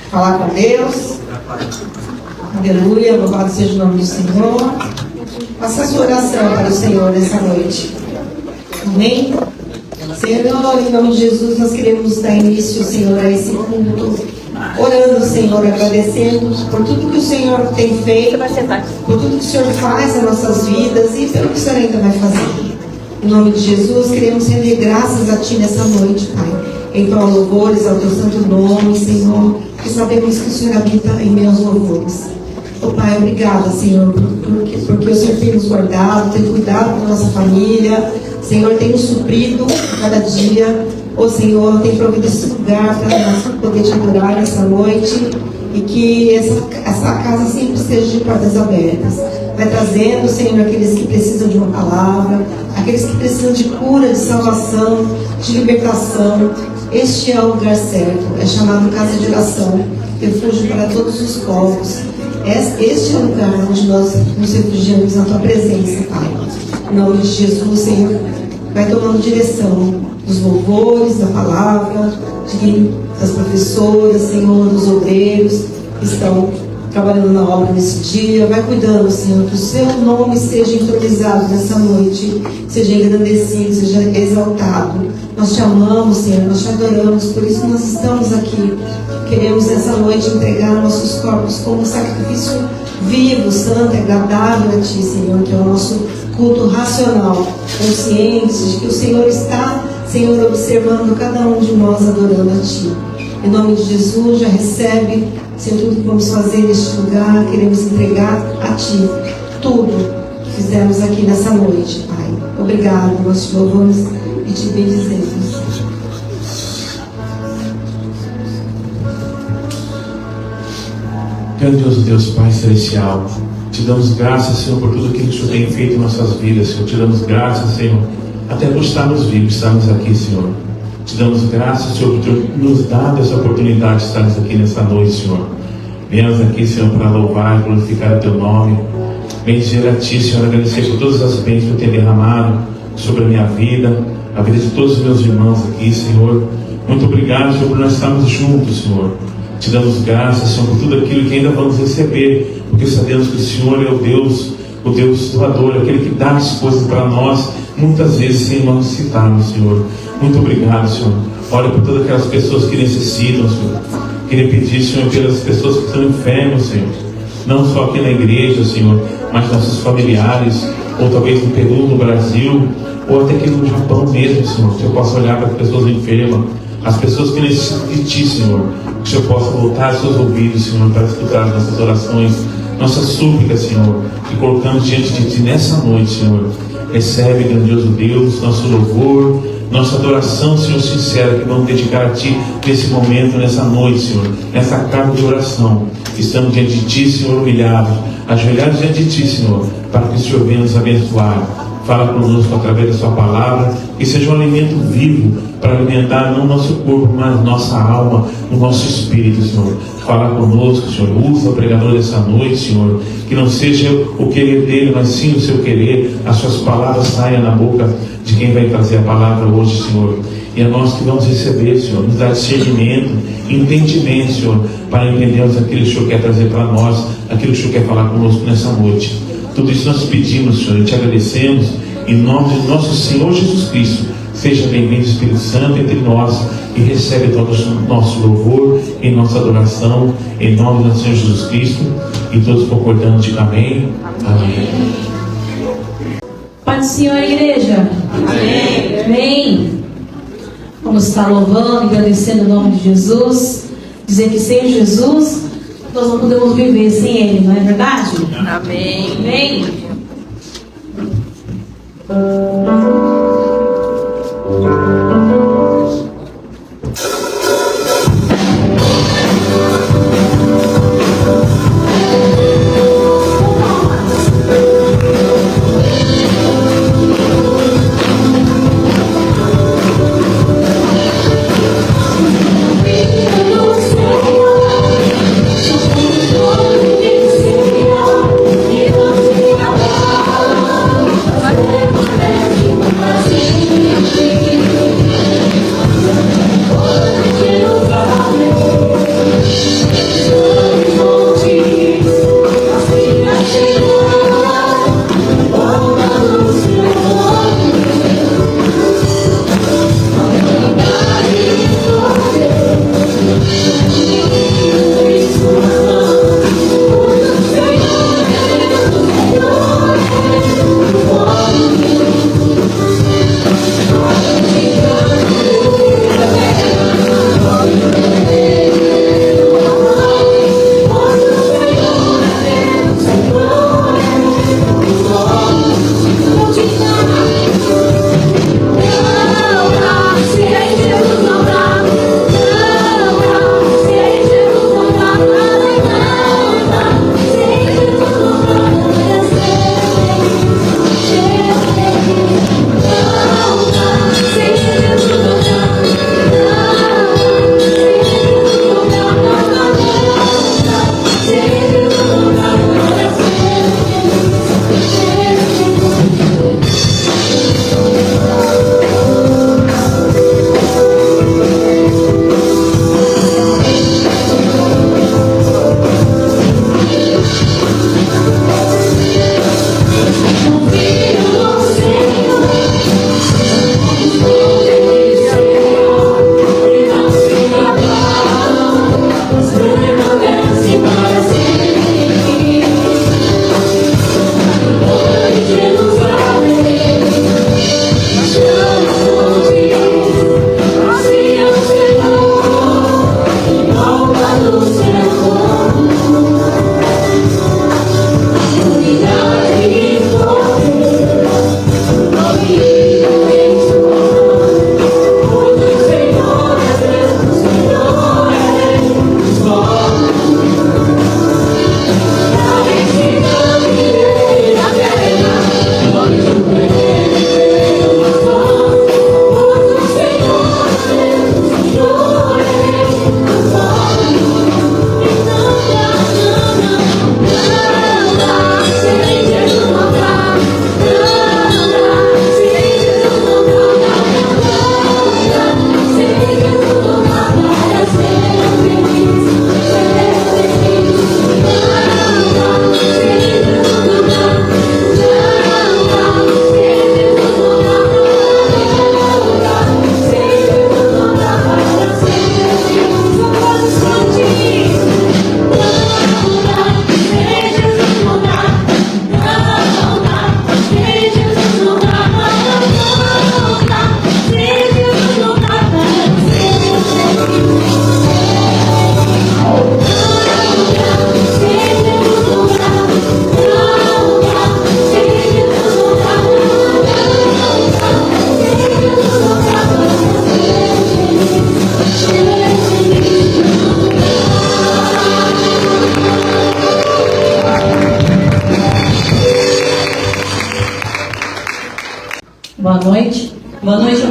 falar com Deus. Aleluia, louvado seja o nome do Senhor. Faça a sua oração para o Senhor nessa noite. Amém? Senhor, em nome de Jesus, nós queremos dar início, Senhor, a esse culto, orando, Senhor, agradecendo por tudo que o Senhor tem feito, por tudo que o Senhor faz nas nossas vidas e pelo que o Senhor ainda vai fazer. Em nome de Jesus, queremos render graças a Ti nessa noite, Pai. Em prol louvores ao Teu santo nome, Senhor, que sabemos que o Senhor habita em meus louvores. Pai, obrigada, Senhor, porque o Senhor tem nos guardado, tem cuidado da nossa família. Senhor, tem nos suprido cada dia. Senhor, tem provido esse lugar para nós poder te adorar nessa noite. E que essa casa sempre esteja de portas abertas. Vai trazendo, Senhor, aqueles que precisam de uma palavra, aqueles que precisam de cura, de salvação, de libertação. Este é o lugar certo, é chamado casa de oração, refúgio para todos os povos. Este é o lugar onde nós nos refugiamos na Tua presença, Pai. Em nome de Jesus, Senhor, vai tomando direção dos louvores, da palavra, das professoras, Senhor, dos obreiros que estão trabalhando na obra nesse dia. Vai cuidando, Senhor, que o Seu nome seja entronizado nessa noite, seja engrandecido, seja exaltado. Nós Te amamos, Senhor, nós Te adoramos, por isso nós estamos aqui. Queremos nessa noite entregar nossos corpos como um sacrifício vivo, santo, agradável a Ti, Senhor, que é o nosso culto racional, conscientes de que o Senhor está, Senhor, observando cada um de nós adorando a Ti. Em nome de Jesus, já recebe, Senhor, tudo que vamos fazer neste lugar. Queremos entregar a Ti tudo que fizemos aqui nessa noite, Pai. Obrigado, nós Te louvamos e Te bendizemos. Grandioso Deus, Pai Celestial, Te damos graças, Senhor, por tudo que o Senhor tem feito em nossas vidas, Senhor. Te damos graças, Senhor, até por estarmos vivos, estarmos aqui, Senhor. Te damos graças, Senhor, por ter nos dado essa oportunidade de estarmos aqui nessa noite, Senhor. Viemos aqui, Senhor, para louvar e glorificar o Teu nome. Bendizer a Ti, Senhor, agradecer por todas as bênçãos que Tu tem derramado sobre a minha vida, a vida de todos os meus irmãos aqui, Senhor. Muito obrigado, Senhor, por nós estarmos juntos, Senhor. Te damos graças, Senhor, por tudo aquilo que ainda vamos receber, porque sabemos que o Senhor é o Deus doador, aquele que dá as coisas para nós, muitas vezes sem nós citarmos, Senhor. Muito obrigado, Senhor. Olha por todas aquelas pessoas que necessitam, Senhor. Queria pedir, Senhor, pelas pessoas que estão enfermas, Senhor. Não só aqui na igreja, Senhor, mas nossos familiares, ou talvez no Peru, no Brasil, ou até aqui no Japão mesmo, Senhor. Que eu possa olhar para as pessoas enfermas, as pessoas que necessitam de Ti, Senhor. Que o Senhor possa voltar seus ouvidos, Senhor, para escutar nossas orações, nossas súplicas, Senhor, que colocamos diante de Ti nessa noite, Senhor. Recebe, grandioso Deus, nosso louvor, nossa adoração, Senhor, sincera, que vamos dedicar a Ti nesse momento, nessa noite, Senhor, nessa casa de oração. Estamos diante de Ti, Senhor, humilhados, ajoelhados diante de Ti, Senhor, para que o Senhor venha nos abençoar. Fala conosco através da Sua palavra, que seja um alimento vivo para alimentar não o nosso corpo, mas nossa alma, o nosso espírito, Senhor. Fala conosco, Senhor. Usa o pregador dessa noite, Senhor. Que não seja o querer dele, mas sim o Seu querer. As Suas palavras saiam na boca de quem vai trazer a palavra hoje, Senhor. E a nós que vamos receber, Senhor, nos dá discernimento, entendimento, Senhor, para entendermos aquilo que o Senhor quer trazer para nós, aquilo que o Senhor quer falar conosco nessa noite. Tudo isso nós pedimos, Senhor, e Te agradecemos, em nome de nosso Senhor Jesus Cristo. Seja bem-vindo, Espírito Santo, entre nós, e recebe todo o nosso louvor e nossa adoração, em nome do Senhor Jesus Cristo. E todos concordando, digam amém. Amém. Pai do Senhor, igreja. Amém. Amém. Vamos estar louvando, agradecendo o nome de Jesus. Dizer que sem Jesus nós não podemos viver sem Ele, não é verdade? Amém. Amém. Amém.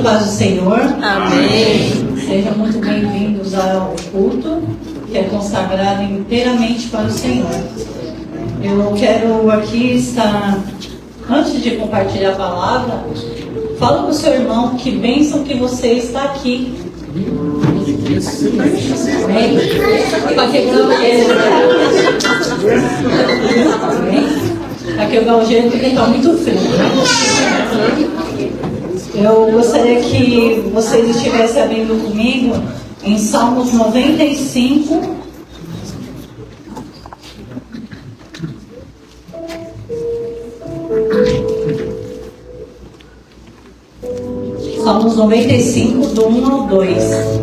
e paz do Senhor. Amém. Sejam muito bem-vindos ao culto, que é consagrado inteiramente para o Senhor. Eu quero aqui estar, antes de compartilhar a palavra, fala para o seu irmão que bênção que você está aqui. Amém? Para quebrar o gelo. Para quebrar o gelo, porque está muito frio. Eu gostaria que vocês estivessem abrindo comigo em Salmos 95. Salmos 95, do 1 ao 2.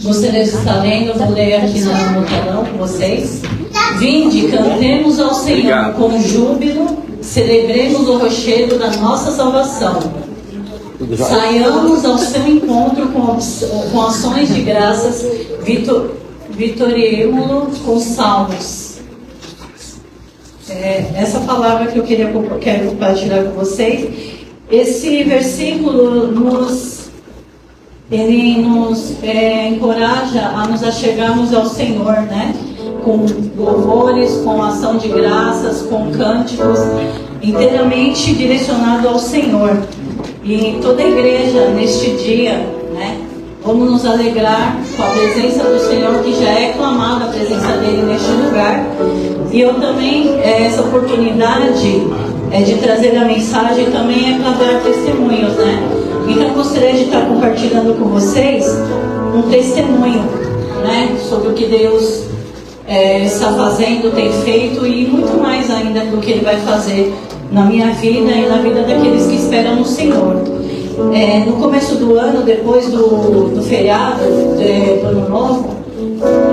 Gostaria de estar lendo, eu vou ler aqui no telão com vocês. Vinde, cantemos ao Senhor com júbilo, celebremos o rochedo da nossa salvação. Saiamos ao seu encontro com ações de graças, vitoriemo-lo com salmos. Essa palavra que eu quero compartilhar com vocês. Esse versículo nos encoraja a nos achegarmos ao Senhor, né? Com louvores, com ação de graças, com cânticos, inteiramente direcionado ao Senhor. E toda a igreja, neste dia, né? Vamos nos alegrar com a presença do Senhor, que já é clamada a presença dele neste lugar. E eu também, essa oportunidade de trazer a mensagem também é para dar testemunhos, né? Então eu gostaria de estar compartilhando com vocês um testemunho, né? Sobre o que Deus está fazendo, tem feito e muito mais ainda do que Ele vai fazer na minha vida e na vida daqueles que esperam no Senhor. No começo do ano, depois do feriado, do Ano Novo,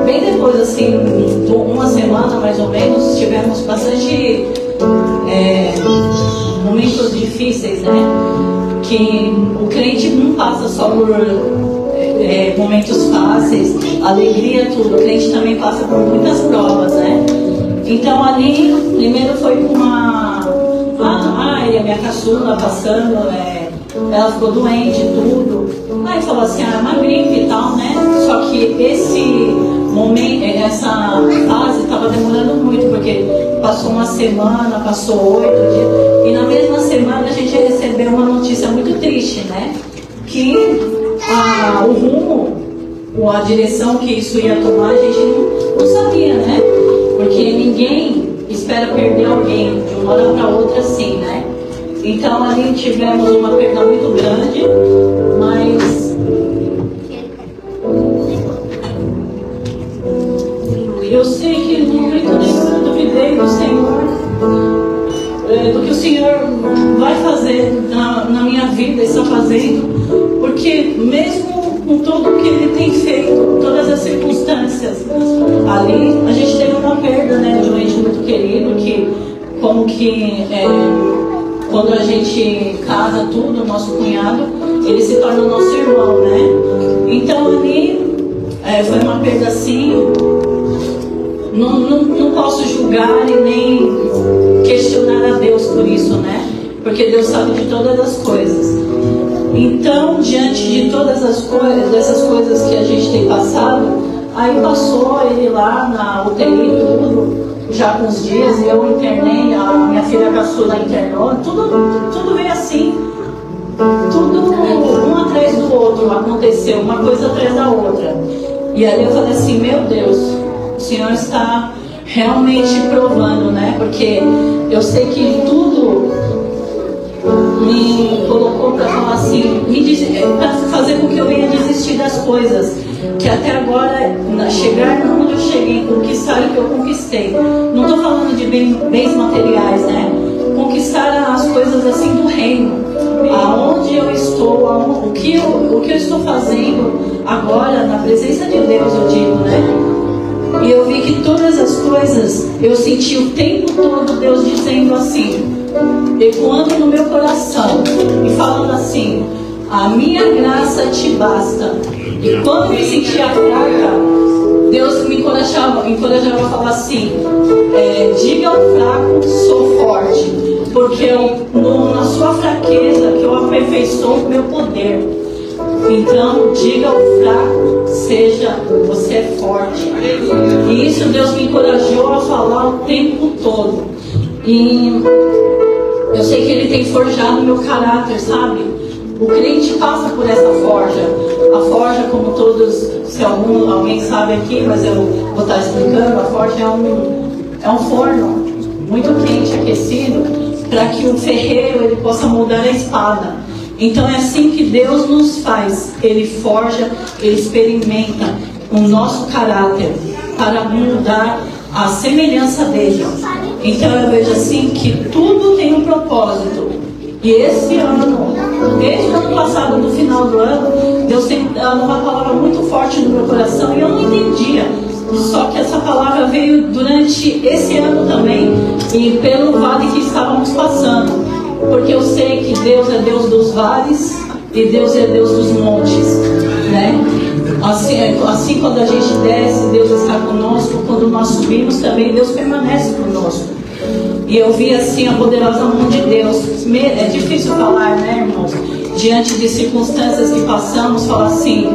bem depois, assim, de uma semana mais ou menos, tivemos bastante momentos difíceis, né? Que o crente não passa só por momentos fáceis, alegria, tudo. O crente também passa por muitas provas, né? Então ali, primeiro foi com a minha caçula passando, ela ficou doente e tudo. Aí falou assim, uma gripe e tal, né? Só que esse momento, essa fase estava demorando muito, porque passou uma semana, passou 8 dias, e na mesma semana a gente recebeu uma notícia muito triste, né? Que o rumo, ou a direção que isso ia tomar, a gente não sabia, né? Porque ninguém espera perder alguém de uma hora para outra assim, né? Então ali tivemos uma perda muito grande, mas eu sei que no momento nenhum eu duvidei do Senhor, do que o Senhor vai fazer na minha vida, está fazendo, porque mesmo com tudo o que Ele tem feito, todas as circunstâncias, ali a gente teve uma perda, né, de um ente muito querido, que como que quando a gente casa tudo, o nosso cunhado, ele se torna o nosso irmão, né? Então ali foi uma perda assim. Não posso julgar e nem questionar a Deus por isso, né? Porque Deus sabe de todas as coisas. Então, diante de todas as coisas, dessas coisas que a gente tem passado, aí passou ele lá na UTI e tudo, já com uns dias, eu internei, a minha filha caçula internou, tudo veio assim, tudo um atrás do outro, aconteceu, uma coisa atrás da outra. E aí eu falei assim, meu Deus, o Senhor está realmente provando, né? Porque eu sei que tudo me colocou para falar assim, para fazer com que eu venha desistir das coisas, que até agora, chegar onde eu cheguei, conquistar o que eu conquistei. Não estou falando de bens materiais, né? Conquistar as coisas assim do reino, aonde eu estou, o que eu estou fazendo agora, na presença de Deus, eu digo, né? E eu vi que todas as coisas, eu senti o tempo todo Deus dizendo assim, ecoando no meu coração, e falando assim, a minha graça te basta, E quando me sentia fraca, Deus me encorajava a falar assim, diga ao fraco, sou forte, porque na sua fraqueza que eu aperfeiçoo o meu poder. Então, diga ao fraco, você é forte. E isso Deus me encorajou a falar o tempo todo. E eu sei que Ele tem forjado o meu caráter, sabe? O crente passa por essa forja. A forja, como todos, se alguém sabe aqui, mas eu vou estar explicando, a forja é um forno muito quente, aquecido, para que o ferreiro ele possa moldar a espada. Então é assim que Deus nos faz. Ele forja, Ele experimenta o nosso caráter para mudar a semelhança dele. Então eu vejo assim que tudo tem um propósito. E esse ano, desde o ano passado, no final do ano, Deus tem dado uma palavra muito forte no meu coração e eu não entendia. Só que essa palavra veio durante esse ano também e pelo vale que estávamos passando. Porque eu sei que Deus é Deus dos vales e Deus é Deus dos montes, né? Assim quando a gente desce, Deus está conosco. Quando nós subimos também, Deus permanece conosco. E eu vi assim a poderosa mão de Deus. É difícil falar, né, irmãos? Diante de circunstâncias que passamos, falar assim.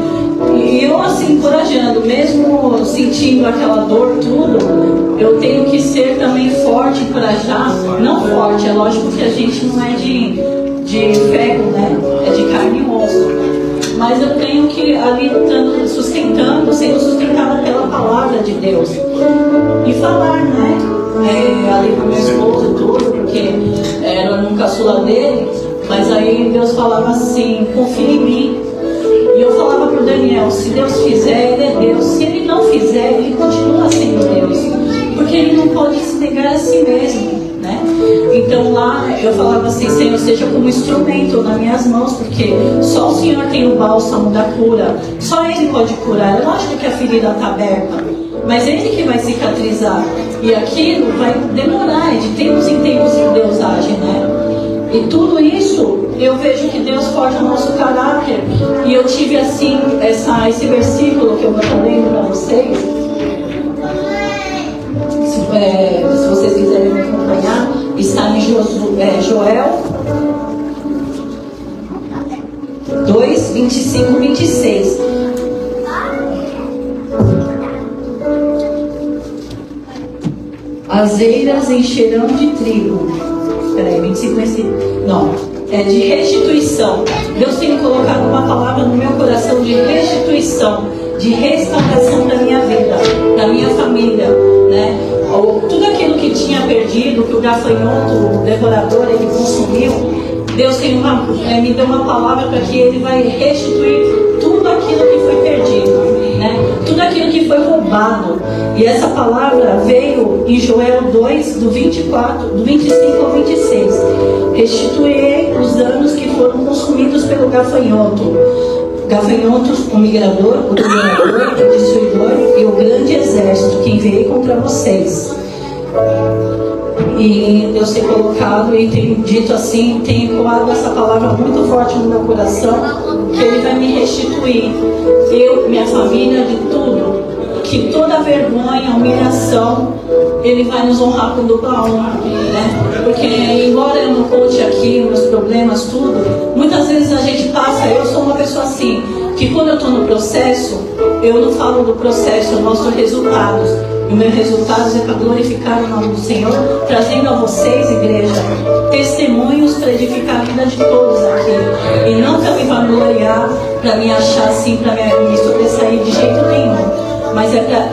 E eu assim, encorajando, mesmo sentindo aquela dor, tudo, eu tenho que ser também forte, encorajar. Não forte, é lógico que a gente não é de ferro, né? É de carne e osso. Mas eu tenho que ali sendo sustentada pela palavra de Deus. E falar, né? Ali pro meu esposo e tudo, porque era um caçula dele. Mas aí Deus falava assim, confia em mim. E eu falava pro Daniel, se Deus fizer, Ele é Deus. Se Ele não fizer, Ele continua sendo Deus. Porque Ele não pode se negar a si mesmo, né? Então lá eu falava assim, Senhor, seja como instrumento nas minhas mãos, porque só o Senhor tem o bálsamo da cura. Só Ele pode curar. É lógico que a ferida está aberta, mas é Ele que vai cicatrizar. E aquilo vai demorar, é de tempos em tempos que Deus age, né? E tudo isso, eu vejo que Deus forja o nosso caráter. E eu tive assim, esse versículo que eu vou estar lendo para vocês. Se vocês quiserem me acompanhar, está em Joel 2, 25, 26. As eiras encherão de trigo. Peraí, 25 não, é de restituição. Deus tem colocado uma palavra no meu coração de restituição, de restauração da minha vida, da minha família, né? Tudo aquilo que tinha perdido, que o gafanhoto, o devorador, ele consumiu, Deus me deu uma palavra para que Ele vai restituir tudo aquilo que foi perdido, né? Tudo aquilo que foi roubado. E essa palavra veio em Joel 2, do 25 ao 26. Restituirei os danos que foram consumidos pelo gafanhoto. Gafanhotos, o migrador, o devorador, o destruidor e o grande exército que enviei contra vocês. E Deus tem colocado e tem dito assim, tem ecoado essa palavra muito forte no meu coração, que Ele vai me restituir, eu, minha família, de tudo, que toda vergonha, humilhação, Ele vai nos honrar com dupla honra, né? Porque embora eu não conte aqui meus problemas, tudo, muitas vezes a gente passa, eu sou uma pessoa assim, que quando eu estou no processo, eu não falo do processo, eu mostro resultados. E o meu resultado é para glorificar o nome do Senhor, trazendo a vocês, igreja, testemunhos para edificar a vida de todos aqui. E não para me vangloriar, para me achar assim, para me sobressair de jeito nenhum. Mas é para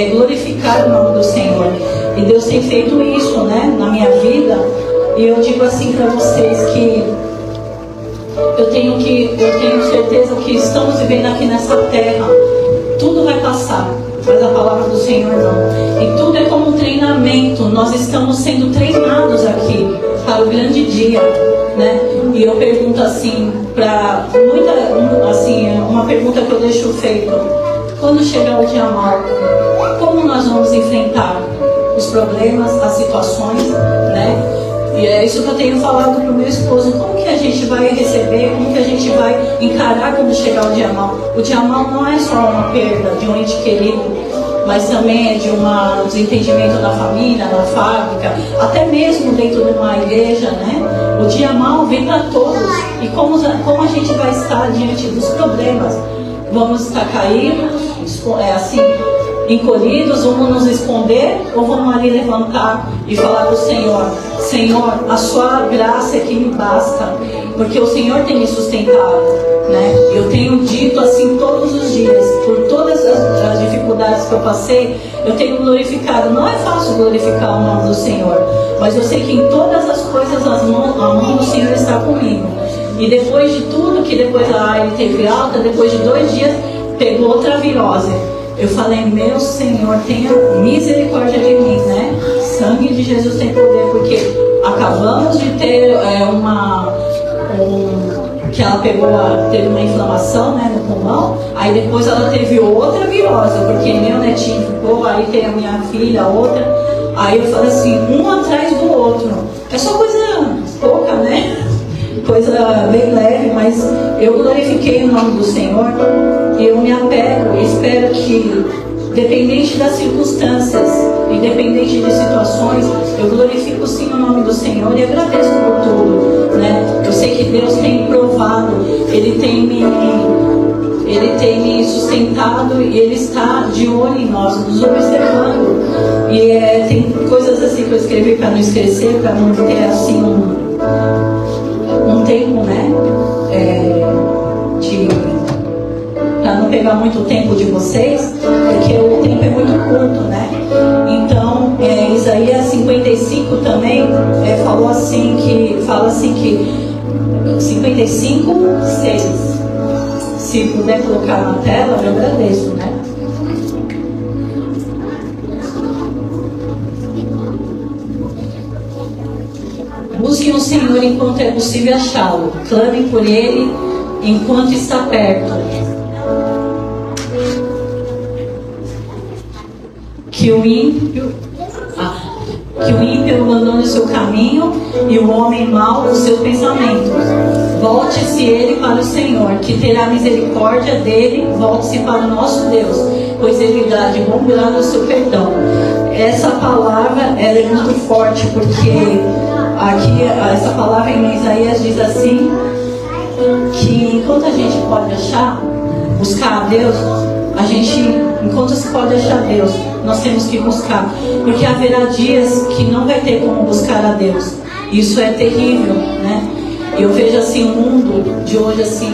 glorificar o nome do Senhor. E Deus tem feito isso, né, na minha vida. E eu digo assim para vocês que eu tenho certeza que estamos vivendo aqui nessa terra. Tudo vai passar, mas a palavra do Senhor não. E tudo é como um treinamento. Nós estamos sendo treinados aqui para o grande dia, né? E eu pergunto assim, uma pergunta que eu deixo feito: quando chegar o dia mau, como nós vamos enfrentar os problemas, as situações, né? E é isso que eu tenho falado para o meu esposo. Como que a gente vai receber, como que a gente vai encarar quando chegar o dia mau? O dia mau não é só uma perda de um ente querido, mas também é de um desentendimento na família, na fábrica, até mesmo dentro de uma igreja, né? O dia mau vem para todos. E como a gente vai estar diante dos problemas? Vamos estar caídos, encolhidos, vamos nos esconder, ou vamos ali levantar e falar para o Senhor: Senhor, a sua graça é que me basta, porque o Senhor tem me sustentado, né? Eu tenho dito assim todos os dias, por todas as dificuldades que eu passei, eu tenho glorificado. Não é fácil glorificar o nome do Senhor, mas eu sei que em todas as coisas a mão do Senhor está comigo. E depois de tudo, que depois ele teve alta, depois de 2 dias pegou outra virose. Eu falei: meu Senhor, tenha misericórdia de mim, né? Sangue de Jesus tem poder, porque acabamos de ter que ela teve uma inflamação, né, no pulmão. Aí depois ela teve outra virose, porque meu netinho ficou, aí tem a minha filha, outra. Aí eu falei assim, um atrás do outro. É só coisa pouca, né? Coisa bem leve, mas eu glorifiquei o nome do Senhor. Eu me apego e espero que, dependente das circunstâncias, independente de situações, eu glorifico sim o nome do Senhor e agradeço por tudo, né? Eu sei que Deus tem provado, Ele tem me sustentado e Ele está de olho em nós, nos observando. E tem coisas assim que eu escrevi para não esquecer, para não ter assim um tempo, né? Para não pegar muito tempo de vocês, porque o tempo é muito curto, né? Então, Isaías 55 também fala assim que 55, 6. Se puder colocar na tela, eu agradeço, né? Busquem o Senhor enquanto é possível achá-lo. Clamem por Ele enquanto está perto. Que o ímpio abandone o seu caminho e o homem mau os seus pensamentos. Volte-se ele para o Senhor, que terá misericórdia dele. Volte-se para o nosso Deus, pois Ele dá de bom grado o seu perdão. Essa palavra ela é muito forte, porque aqui essa palavra em Isaías diz assim, que enquanto a gente pode buscar a Deus, enquanto se pode achar Deus, nós temos que buscar, porque haverá dias que não vai ter como buscar a Deus. Isso é terrível, né? Eu vejo assim o mundo de hoje assim,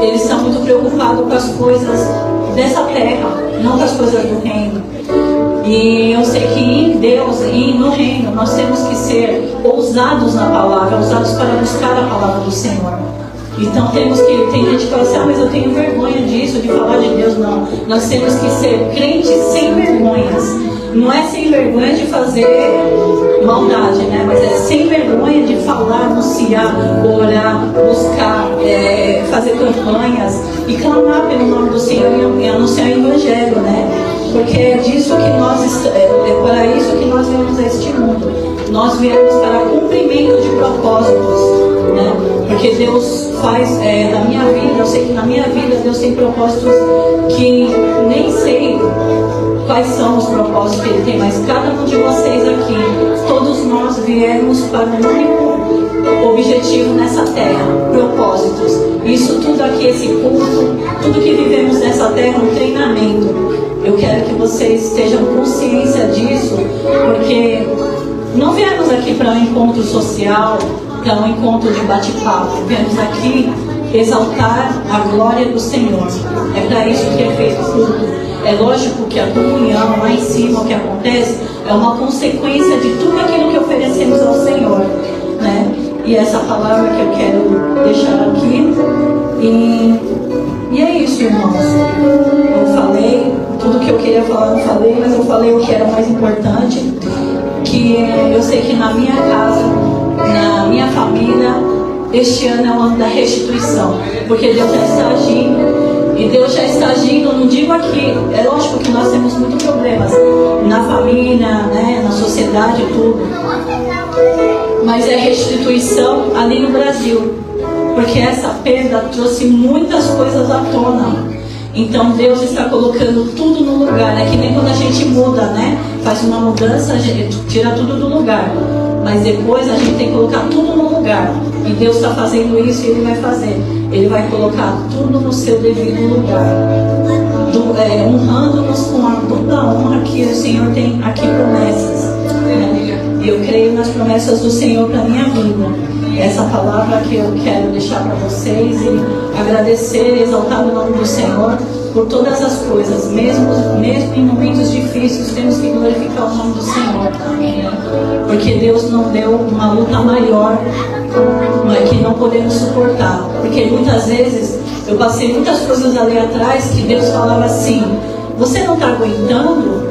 eles estão muito preocupados com as coisas dessa terra, não com as coisas do reino. E eu sei que em Deus e no reino nós temos que ser ousados na palavra, ousados para buscar a palavra do Senhor. Então tem gente que fala assim, mas eu tenho vergonha disso, de falar de Deus. Não, nós temos que ser crentes sem vergonhas. Não é sem vergonha de fazer maldade, né? Mas é sem vergonha de falar, anunciar, orar, buscar, fazer campanhas e clamar pelo nome do Senhor e anunciar o Evangelho, né? Porque é disso que para isso que nós viemos a este mundo. Nós viemos para cumprimento de propósitos, né? Porque Deus faz na minha vida, eu sei que na minha vida Deus tem propósitos que nem sei quais são os propósitos que Ele tem, mas cada um de vocês aqui, todos nós viemos para um único objetivo nessa terra, propósitos. Isso tudo aqui, esse culto, tudo que vivemos nessa terra é um treinamento. Eu quero que vocês tenham consciência disso, porque não viemos aqui para um encontro social, para um encontro de bate-papo. Viemos aqui exaltar a glória do Senhor. É para isso que é feito o culto. É lógico que a comunhão lá em cima, o que acontece, é uma consequência de tudo aquilo que oferecemos ao Senhor, né? E essa palavra que eu quero deixar aqui. E é isso, irmãos. Eu falei tudo que eu queria falar, não falei, mas eu falei o que era mais importante. Que eu sei que na minha casa, na minha família, este ano é o ano da restituição, porque Deus já está agindo. E Deus já está agindo, não digo aqui, é lógico que nós temos muitos problemas na família, né, na sociedade. cidade e tudo. Mas é restituição ali no Brasil, porque essa perda trouxe muitas coisas à tona. Então Deus está colocando tudo no lugar. É que nem quando a gente muda, né? Faz uma mudança, a gente tira tudo do lugar. Mas depois a gente tem que colocar tudo no lugar. E Deus está fazendo isso e Ele vai fazer. Ele vai colocar tudo no seu devido lugar. Honrando-nos com toda a honra que o Senhor tem aqui promessas. Né? Eu creio nas promessas do Senhor para a minha vida. Essa palavra que eu quero deixar para vocês e agradecer, exaltar o nome do Senhor por todas as coisas, mesmo em momentos difíceis, temos que glorificar o nome do Senhor, né? Porque Deus não deu uma luta maior, mas que não podemos suportar, porque muitas vezes eu passei muitas coisas ali atrás que Deus falava assim: você não está aguentando?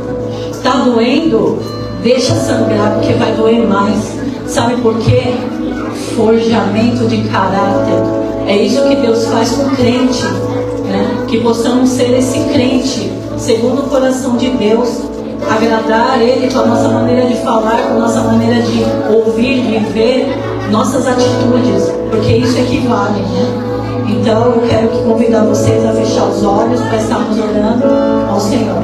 Está doendo? Deixa sangrar, porque vai doer mais. Sabe por quê? Forjamento de caráter. É isso que Deus faz com o crente, né? Que possamos ser esse crente segundo o coração de Deus, agradar Ele com a nossa maneira de falar, com a nossa maneira de ouvir, de ver, nossas atitudes, porque isso equivale, né? Então eu quero convidar vocês a fechar os olhos para estarmos orando ao Senhor.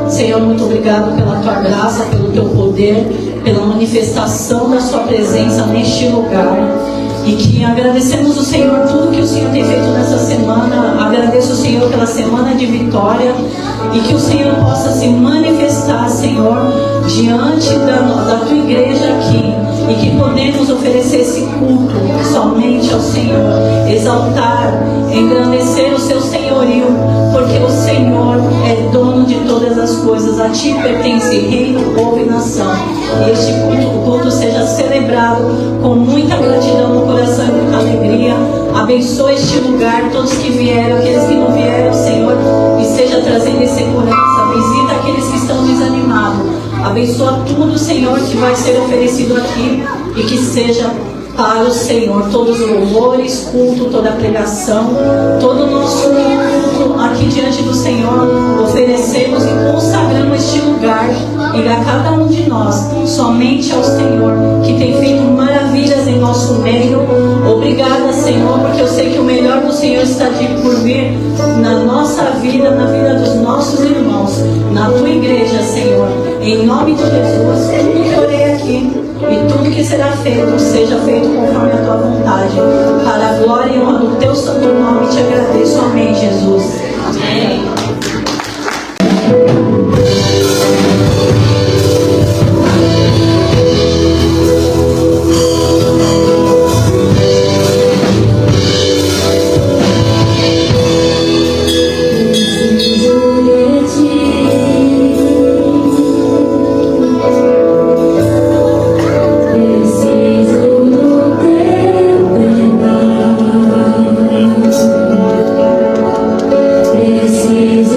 Senhor, muito obrigado pela Tua graça, pelo Teu poder, pela manifestação da Sua presença neste lugar. E que agradecemos o Senhor tudo que o Senhor tem feito nessa semana. Agradeço o Senhor pela semana de vitória. E que o Senhor possa se manifestar, Senhor, diante da Tua igreja aqui. E que podemos oferecer esse culto somente ao Senhor. Exaltar, engrandecer o Seu senhorio. Porque o Senhor é dono de todas as coisas. A Ti pertence reino, povo e nação. E este culto seja celebrado com muita gratidão no coração e muita alegria. Abençoe este lugar, todos que vieram, aqueles que não vieram, Senhor, e seja trazendo segurança. Visita aqueles que estão desanimados. Abençoa tudo, Senhor, que vai ser oferecido aqui e que seja para o Senhor. Todos os louvores, culto, toda a pregação, todo o nosso culto aqui diante do Senhor, oferecemos e consagramos este lugar e a cada um de nós, somente ao Senhor, que tem feito maravilhas em nosso meio. Obrigada, Senhor, porque eu sei que o melhor do Senhor está por vir na nossa vida, na vida dos nossos irmãos, na Tua igreja, Senhor. Em nome de Jesus, tudo que orei aqui e tudo que será feito, seja feito conforme a Tua vontade, para a glória e honra do Teu santo nome. Te agradeço. Amém, Jesus. Amém. Preciso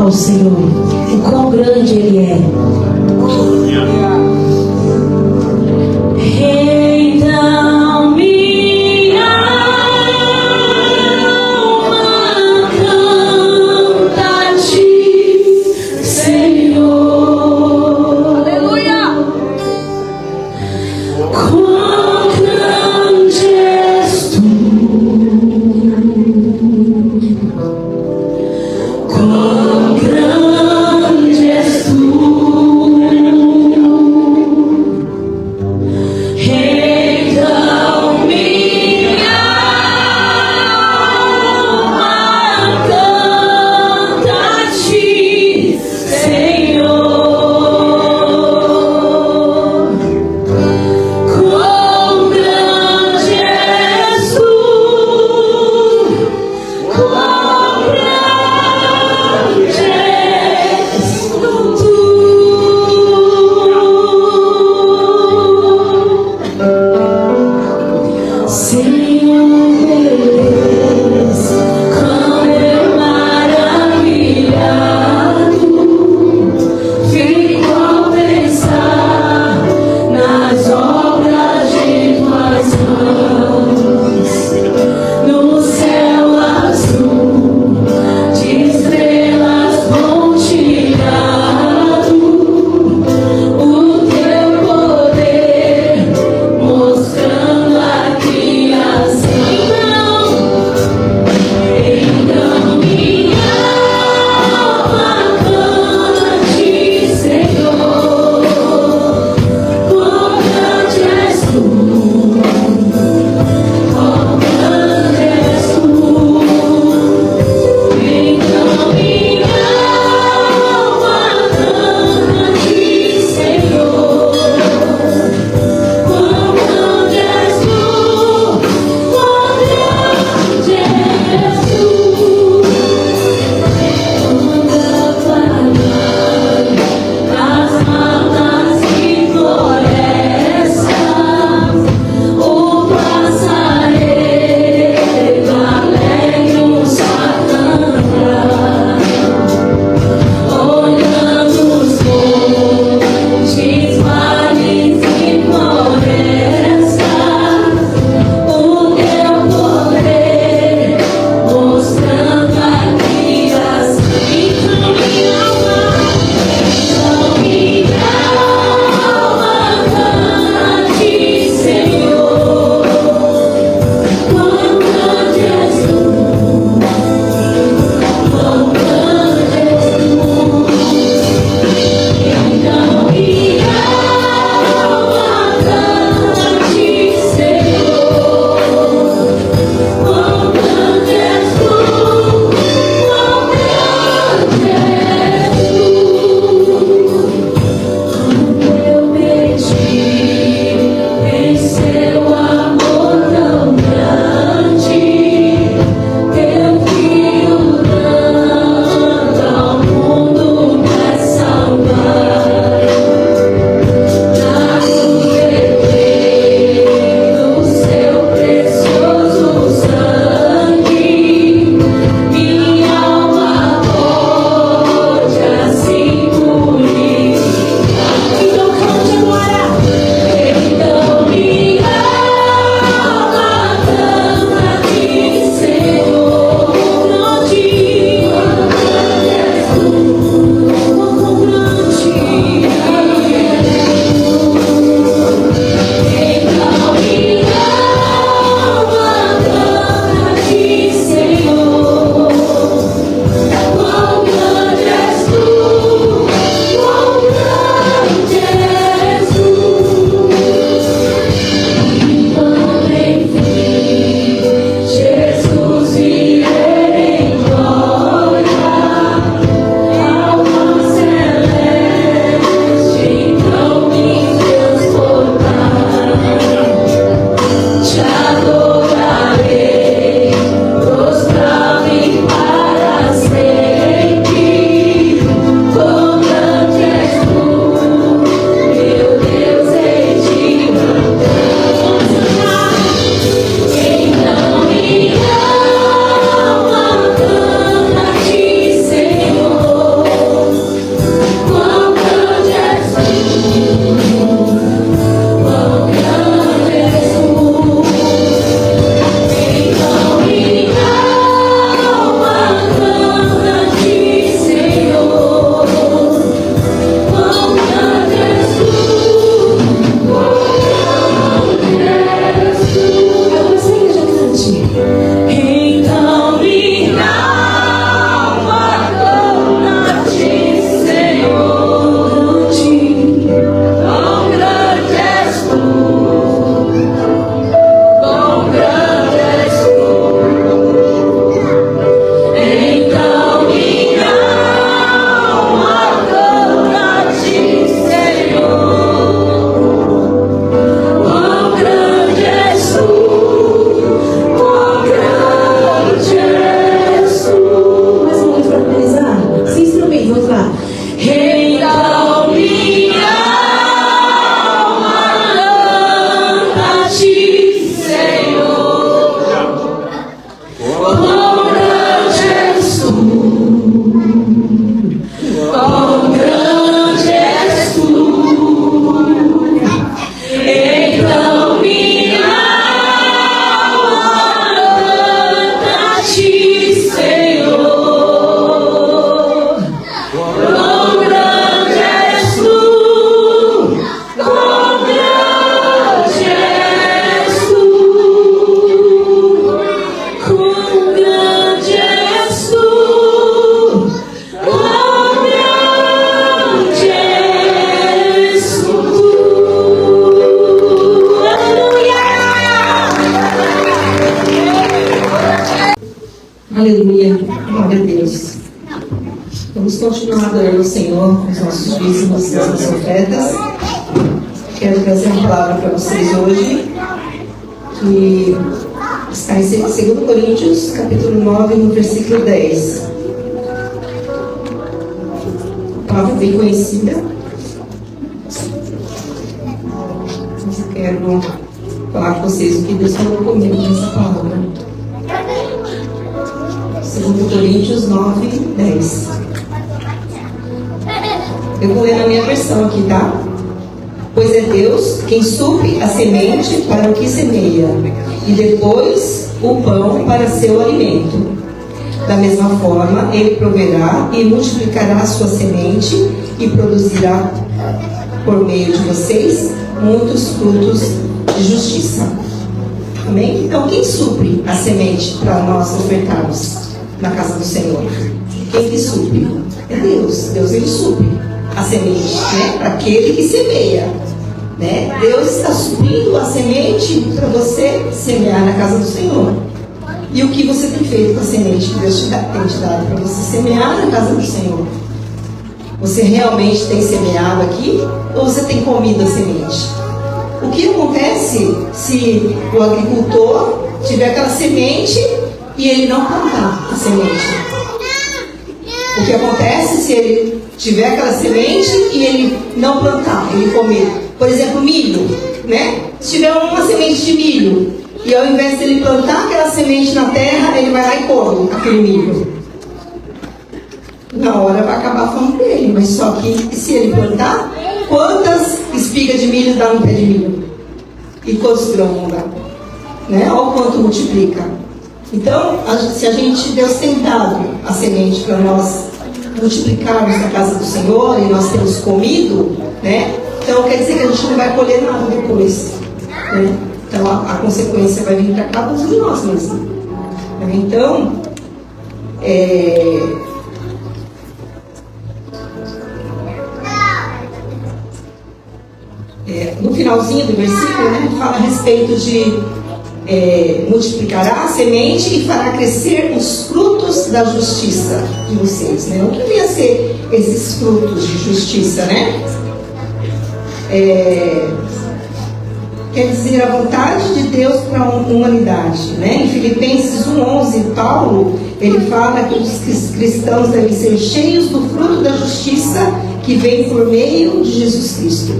ao Senhor, o quão grande Ele é. Então minha alma canta a Ti, Senhor. Aleluia! Quão grande és Tu, quão grande és Tu. Aleluia. Glória a Deus. Vamos continuar adorando o Senhor com os nossos dízimos e as nossas ofertas. Quero trazer uma palavra para vocês hoje, que está em 2 Coríntios, capítulo 9, no versículo 10. Palavra bem conhecida. Mas eu quero falar com vocês o que Deus falou comigo nessa palavra. 2 Coríntios 9, 10. Eu vou ler na minha versão aqui, tá? Pois é Deus quem supre a semente para o que semeia, e depois o pão para seu alimento. Da mesma forma, Ele proverá e multiplicará a sua semente e produzirá, por meio de vocês, muitos frutos de justiça. Amém? Então, quem supre a semente para nós ofertarmos na casa do Senhor? Quem que supre? É Deus. Deus, Ele supre a semente, né? Para aquele que semeia, né? Deus está suprindo a semente para você semear na casa do Senhor. E o que você tem feito com a semente que Deus tem te dado para você semear na casa do Senhor? Você realmente tem semeado aqui ou você tem comido a semente? O que acontece se o agricultor tiver aquela semente e ele não plantar a semente? O que acontece se ele tiver aquela semente e ele não plantar, ele comer? Por exemplo, milho, né? Se tiver uma semente de milho e ao invés de ele plantar aquela semente na terra, ele vai lá e come aquele milho. Na hora vai acabar a fome dele, mas só que se ele plantar, quantas espigas de milho dá no pé de milho? E quantos grãos dá? Né? Olha o quanto multiplica. Então, se a gente, Deus tem dado a semente para nós multiplicarmos na casa do Senhor e nós temos comido, né? Então quer dizer que a gente não vai colher nada depois, né? Então a consequência vai vir para cada um de nós mesmo, né? Então no finalzinho do versículo, né, fala a respeito de multiplicará a semente e fará crescer os frutos da justiça de vocês, né? O que vem a ser esses frutos de justiça, né? Quer dizer a vontade de Deus para a humanidade, né? Em Filipenses 1:11, Paulo, ele fala que os cristãos devem ser cheios do fruto da justiça que vem por meio de Jesus Cristo.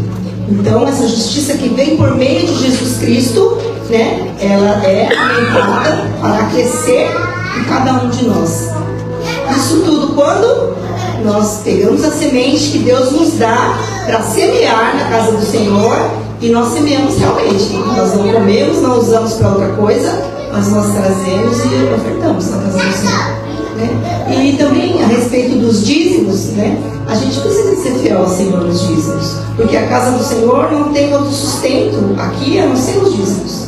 Então, essa justiça que vem por meio de Jesus Cristo, né, ela é aumentada para crescer em cada um de nós. Isso tudo quando nós pegamos a semente que Deus nos dá para semear na casa do Senhor e nós semeamos realmente. Nós não comemos, não usamos para outra coisa, mas nós trazemos e ofertamos na casa do Senhor, né? E também a respeito dos dízimos, né, a gente precisa ser fiel ao Senhor nos dízimos, porque a casa do Senhor não tem outro sustento aqui a não ser os dízimos.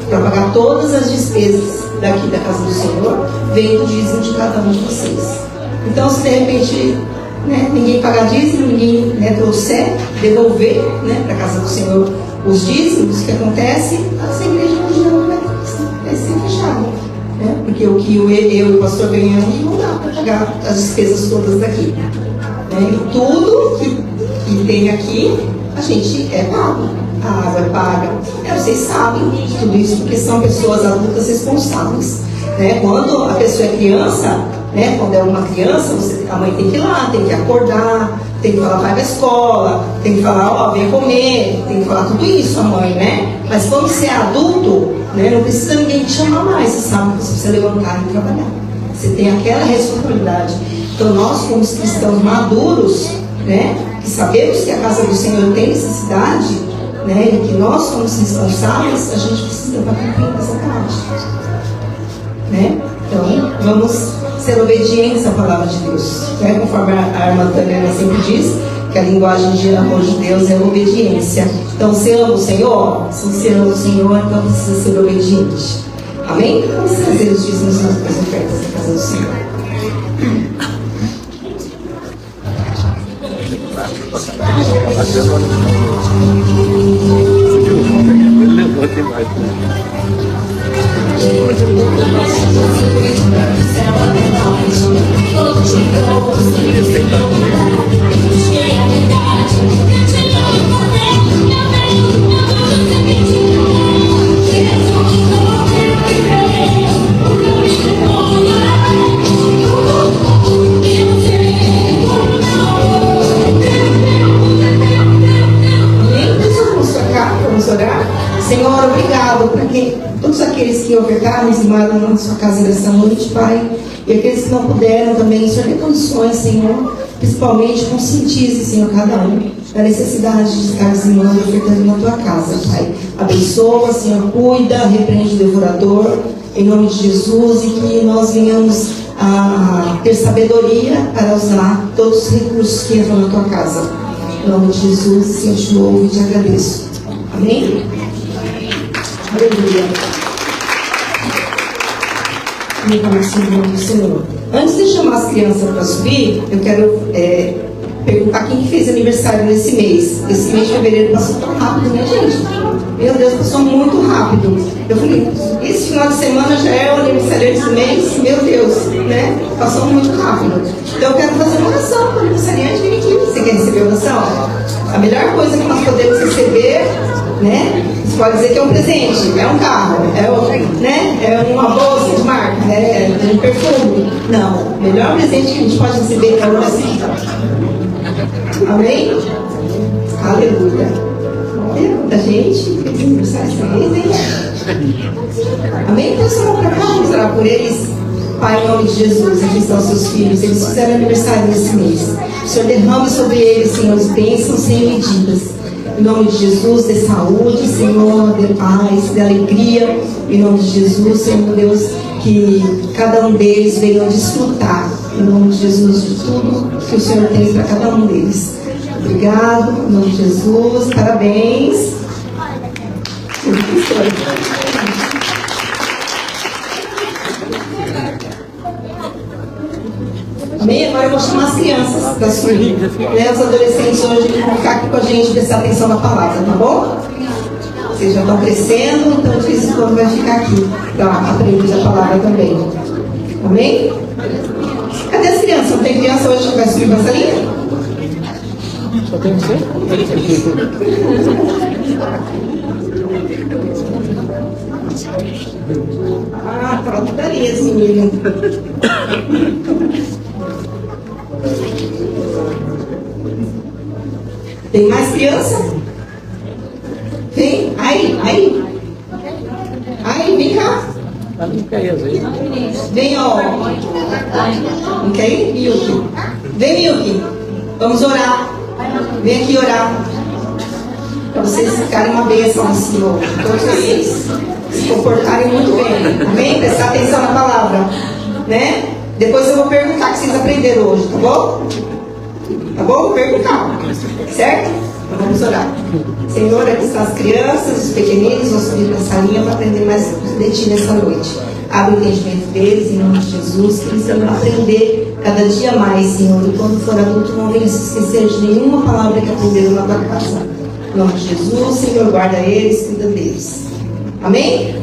Para pagar todas as despesas daqui da casa do Senhor, vem do dízimo de cada um de vocês. Então, se de repente, né, ninguém pagar dízimo, ninguém, né, trouxer, devolver, né, para a casa do Senhor os dízimos, o que acontece? Essa igreja não vai ser fechada, né? Porque o que eu e o pastor ganhamos não dá para pagar as despesas todas daqui, né? E tudo que tem aqui, a gente é pago. A água é paga. Vocês sabem de tudo isso porque são pessoas adultas responsáveis, né? Quando a pessoa é criança, né? Quando é uma criança, a mãe tem que ir lá, tem que acordar, tem que falar, vai para a escola, tem que falar, ó, vem comer, tem que falar tudo isso a mãe, né? Mas quando você é adulto, né, não precisa ninguém te chamar mais, você sabe que você precisa levantar e trabalhar. Você tem aquela responsabilidade. Então nós, como cristãos maduros, né, que sabemos que a casa do Senhor tem necessidade, né, e que nós somos responsáveis, a gente precisa estar cumprindo essa parte, né? Então vamos ser obedientes à palavra de Deus, né? Conforme a irmã Tânia sempre diz, que a linguagem de amor de Deus é obediência. Então, você ama o Senhor? Se você ama o Senhor, então precisa ser obediente. Amém? Vamos fazer os dízimos nas ofertas da casa do Senhor. Senhor, obrigado para todos aqueles que ofertaram e zimaram na sua casa nessa noite, Pai, e aqueles que não puderam também, Senhor, dê condições, Senhor, principalmente conscientize, Senhor, cada um da necessidade de estar zimando e ofertando na tua casa, Pai. Abençoa, Senhor, cuida, repreende o devorador, em nome de Jesus, e que nós venhamos a ter sabedoria para usar todos os recursos que entram na tua casa. Em nome de Jesus, Senhor, te louvo e te agradeço. Amém? Aleluia. Senhor. Antes de chamar as crianças para subir, eu quero perguntar quem fez aniversário nesse mês. Esse mês de fevereiro passou tão rápido, né, gente? Meu Deus, passou muito rápido. Eu falei, esse final de semana já é o aniversário desse mês? Meu Deus, né? Passou muito rápido. Então eu quero fazer uma oração para o aniversariante vir aqui. Você quer receber oração? A melhor coisa que nós podemos receber, né? Você pode dizer que é um presente, é um carro, é uma bolsa de marca, é um perfume. Não, o melhor presente que a gente pode receber é a oração. Amém? Aleluia. Olha muita gente que tem aniversário esse mês, hein? Amém? Então, vamos para cá, vamos orar por eles. Pai, em nome de Jesus, aqui estão seus filhos, eles fizeram aniversário nesse mês. O Senhor derrame sobre eles, Senhor, bênçãos sem medidas. Em nome de Jesus, dê saúde, Senhor, dê paz, dê alegria. Em nome de Jesus, Senhor Deus, que cada um deles venha desfrutar, em nome de Jesus, de tudo que o Senhor tem para cada um deles. Obrigado, em nome de Jesus, parabéns. Amém? Agora eu vou chamar as crianças para subir. Os adolescentes hoje vão ficar aqui com a gente, prestar atenção na palavra, tá bom? Vocês já estão crescendo, então de vez em quando vai ficar aqui para aprender a palavra também. Amém? Cadê as crianças? Não tem criança hoje que vai subir para essa linha? Só tem você? Ah, tá putaria esse menino. Tem mais criança? Vem, aí. Aí, vem cá. Não quer ir, às vezes. Vem, ó. Não quer ir? Milky. Vem, Milky. Vamos orar. Vem aqui orar. Para vocês ficarem uma bênção assim, ó. Todos vocês se comportarem muito bem. Amém? Prestar atenção na palavra. Né? Depois eu vou perguntar o que vocês aprenderam hoje, tá bom? Tá bom? Vou perguntar. Certo? Então vamos orar. Senhor, aqui estão as crianças, os pequeninos, vão subir para essa linha para aprender mais de Ti nessa noite. Abre o entendimento deles, em nome de Jesus, que eles venham aprender cada dia mais, Senhor. E quando for adulto, não venham se esquecer de nenhuma palavra que aprenderam na Tua casa. Em nome de Jesus, Senhor, guarda eles, cuida deles. Amém?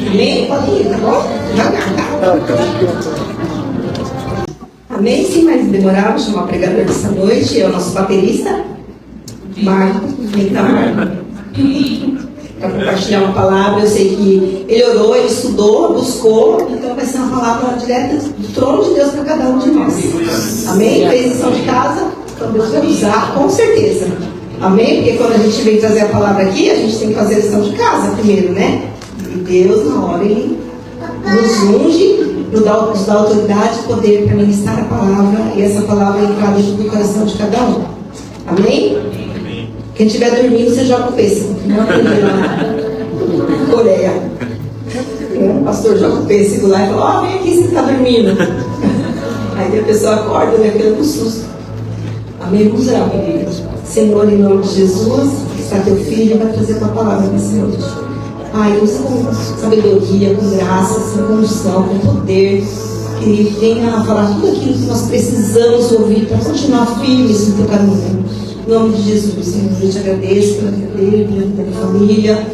Amém? Pode ir, tá bom? Devagar, tá? Amém? Sim, mas demorar, vou chamar o pregador dessa noite, é o nosso baterista, Marco. Vem cá, Marco. Para compartilhar uma palavra. Eu sei que ele orou, ele estudou, buscou, então vai ser uma palavra direta do trono de Deus para cada um de nós. Amém? Fez lição de casa, então Deus vai usar, com certeza. Amém? Porque quando a gente vem trazer a palavra aqui, a gente tem que fazer a lição de casa primeiro, né? E Deus, na hora, Ele nos unge, nos dá autoridade e poder para ministrar a palavra, e essa palavra entrar dentro do coração de cada um. Amém? Quem estiver dormindo, você joga o pêssego. Não aprendeu na Coreia. O pastor joga o pêssego lá e fala, vem aqui, você está dormindo. Aí a pessoa acorda, né, pelo susto. Amém? Vamos orar, querido. Senhor, em nome de Jesus, está teu filho, vai trazer a tua palavra nessa noite. Pai, usa com sabedoria, com graça, com condição, com poder, que venha a falar tudo aquilo que nós precisamos ouvir para continuar firmes no teu caminho. Em nome de Jesus, Senhor, eu te agradeço pela vida dele, pela vida da família,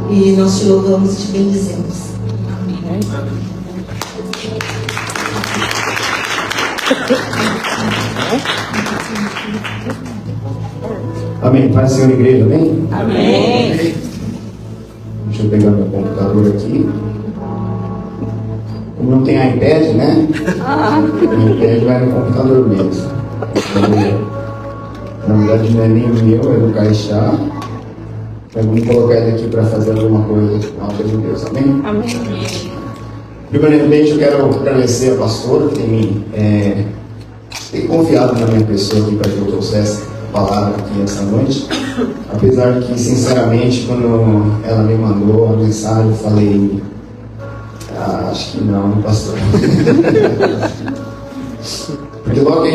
e nós te louvamos e te bendizemos. Amém. Pai, Senhor, igreja, amém? Amém. Deixa eu pegar meu computador aqui. Como não tem iPad, né? O iPad vai no computador mesmo. Na verdade não é nem meu, é do Caixá. Mas vamos colocar ele aqui para fazer alguma coisa na obra de Deus, amém? Amém. Primeiramente eu quero agradecer a pastora que tem confiado na minha pessoa aqui para que eu trouxesse a palavra aqui essa noite. Apesar de que, sinceramente, quando ela me mandou a mensagem, eu falei, acho que não, pastor. Porque logo que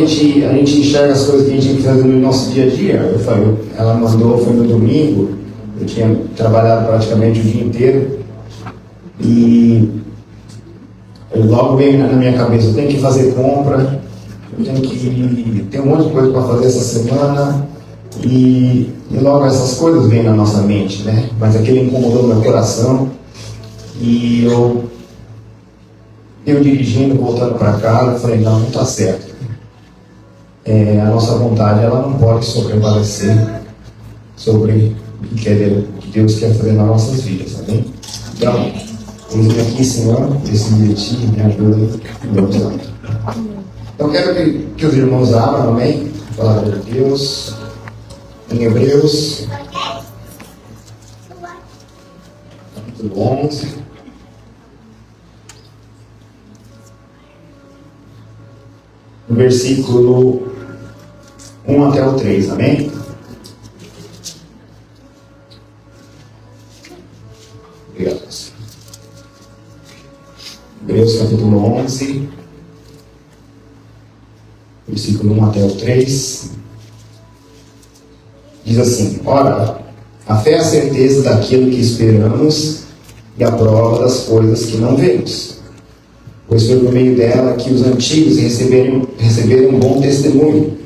a gente enxerga as coisas que a gente tem que fazer no nosso dia a dia, eu falei, ela mandou, foi no domingo, eu tinha trabalhado praticamente o dia inteiro, e logo veio na minha cabeça, eu tenho que fazer compra, eu tenho que ter um monte de coisa para fazer essa semana, e logo essas coisas vêm na nossa mente, né? Mas aquilo incomodou meu coração, e eu dirigindo, voltando para casa, eu falei, não está certo. A nossa vontade, ela não pode sobrevalecer sobre o que Deus quer fazer nas nossas vidas, amém? Então, eis-me aqui, Senhor, decidi de Ti, me ajuda, Deus Santo. Então, quero que os irmãos abram, amém? A palavra de Deus, em Hebreus, capítulo 11. No versículo 1 até o 3, amém? Obrigado. Hebreus capítulo 11, versículo 1 até o 3, diz assim: Ora, a fé é a certeza daquilo que esperamos e a prova das coisas que não vemos. Pois foi por meio dela que os antigos receberam um bom testemunho.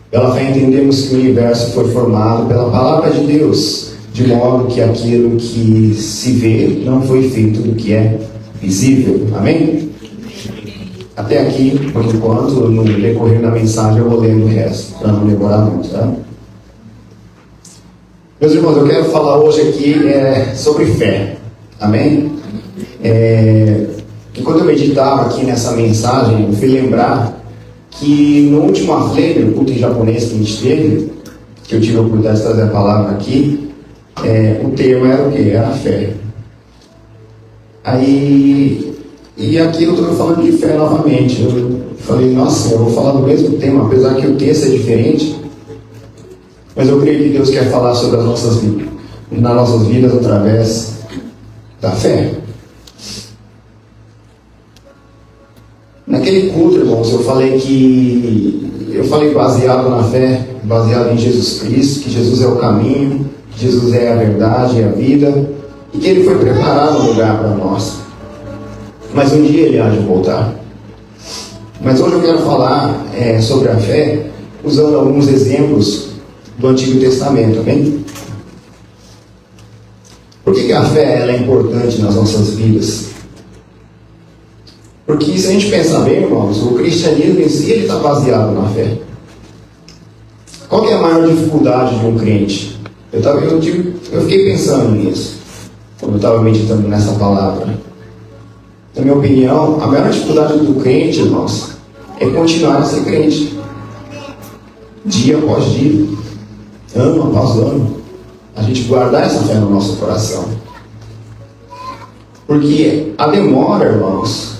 Pela fé entendemos que o universo foi formado pela palavra de Deus, de modo que aquilo que se vê não foi feito do que é visível. Amém? Até aqui, por enquanto, no decorrer da mensagem eu vou lendo o resto, para não demorar muito, tá? Meus irmãos, eu quero falar hoje aqui sobre fé. Amém? E quando eu meditava aqui nessa mensagem, eu fui lembrar que no último Aflame, o culto em japonês que a gente teve, que eu tive a oportunidade de trazer a palavra aqui, o tema era o quê? Era a fé. E aqui eu estou falando de fé novamente. Eu falei, nossa, eu vou falar do mesmo tema, apesar que o texto é diferente, mas eu creio que Deus quer falar sobre as nossas vidas, nas nossas vidas através da fé. Naquele culto, irmãos, eu falei baseado na fé, baseado em Jesus Cristo, que Jesus é o caminho, que Jesus é a verdade e a vida, e que Ele foi preparar um lugar para nós. Mas um dia Ele há de voltar. Mas hoje eu quero falar sobre a fé, usando alguns exemplos do Antigo Testamento, amém? Por que a fé ela é importante nas nossas vidas? Porque se a gente pensar bem, irmãos, o cristianismo em si está baseado na fé. Qual que é a maior dificuldade de um crente? Eu fiquei pensando nisso, quando eu estava meditando nessa palavra. Na minha opinião, a maior dificuldade do crente, irmãos, é continuar a ser crente. Dia após dia, ano após ano. A gente guardar essa fé no nosso coração. Porque a demora, irmãos,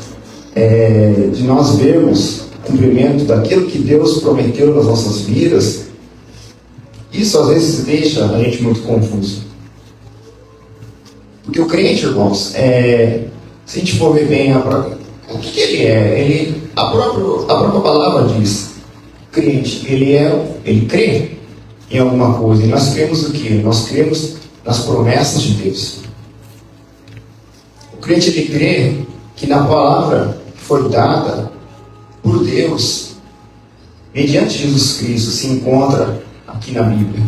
de nós vermos o cumprimento daquilo que Deus prometeu nas nossas vidas, isso às vezes deixa a gente muito confuso. Porque o crente, irmãos, se a gente for ver bem o que ele é, a própria palavra diz, crente, ele crê em alguma coisa. E nós cremos o quê? Nós cremos nas promessas de Deus. O crente, ele crê que na palavra que foi dada por Deus, mediante Jesus Cristo, se encontra aqui na Bíblia.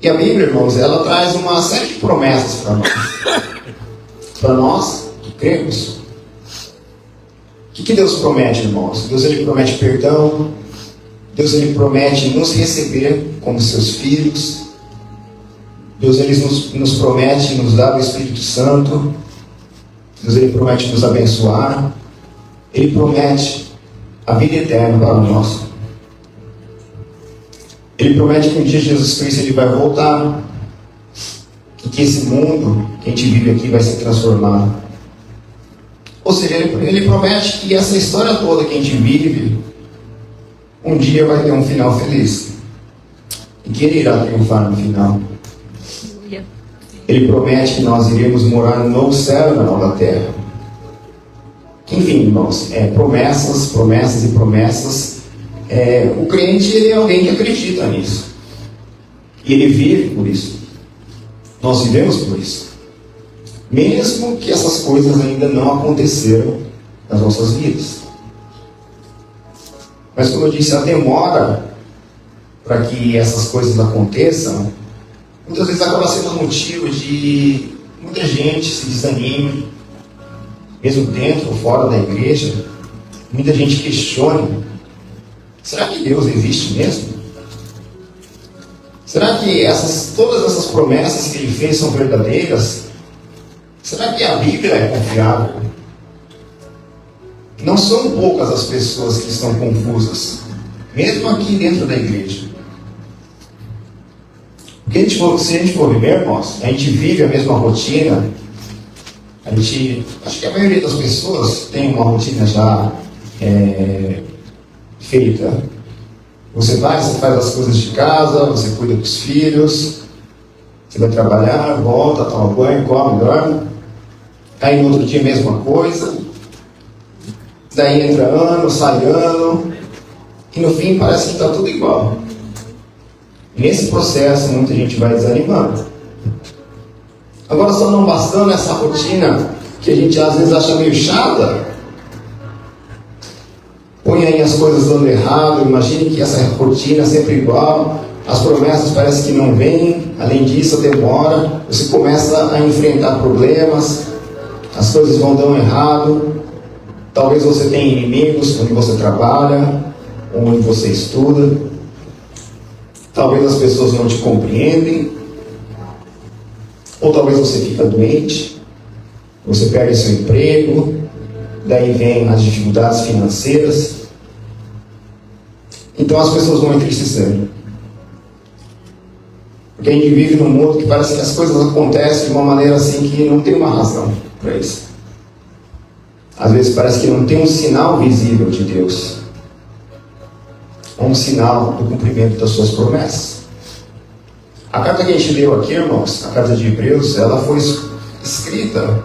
E a Bíblia, irmãos, ela traz uma série de promessas para nós. para nós que cremos. O que Deus promete, irmãos? Deus ele promete perdão. Deus ele promete nos receber como seus filhos. Deus ele nos promete nos dar o Espírito Santo. Deus ele promete nos abençoar. Ele promete a vida eterna para nós. Ele promete que um dia Jesus Cristo ele vai voltar. E que esse mundo que a gente vive aqui vai ser transformado. Ou seja, ele promete que essa história toda que a gente vive, um dia vai ter um final feliz. E que ele irá triunfar no final. Ele promete que nós iremos morar no novo céu e na nova terra. Enfim, irmãos, promessas, promessas e promessas. O crente ele é alguém que acredita nisso. E ele vive por isso. Nós vivemos por isso. Mesmo que essas coisas ainda não aconteceram nas nossas vidas. Mas como eu disse, a demora para que essas coisas aconteçam, muitas vezes acaba sendo motivo de muita gente se desanime, mesmo dentro ou fora da igreja. Muita gente questiona: será que Deus existe mesmo? Será que todas essas promessas que Ele fez são verdadeiras? Será que a Bíblia é confiável? Não são poucas as pessoas que estão confusas, mesmo aqui dentro da igreja. Porque se a gente for viver, irmãos, a gente vive a mesma rotina. Acho que a maioria das pessoas tem uma rotina já feita. Você faz as coisas de casa, você cuida dos filhos, você vai trabalhar, volta, toma banho, come, dorme. Aí no outro dia a mesma coisa. Daí entra ano, sai ano. E no fim parece que está tudo igual. E nesse processo muita gente vai desanimando. Agora, só não bastando essa rotina que a gente às vezes acha meio chata, põe aí as coisas dando errado. Imagine que essa rotina é sempre igual, as promessas parecem que não vêm. Além disso, demora, você começa a enfrentar problemas, as coisas vão dando errado. Talvez você tenha inimigos onde você trabalha, onde você estuda. Talvez as pessoas não te compreendem. Ou talvez você fica doente, você perde seu emprego, daí vem as dificuldades financeiras. Então as pessoas vão entristecendo. Porque a gente vive num mundo que parece que as coisas acontecem de uma maneira assim que não tem uma razão para isso. Às vezes parece que não tem um sinal visível de Deus, um sinal do cumprimento das suas promessas. A carta que a gente leu aqui, irmãos, a carta de Hebreus, ela foi escrita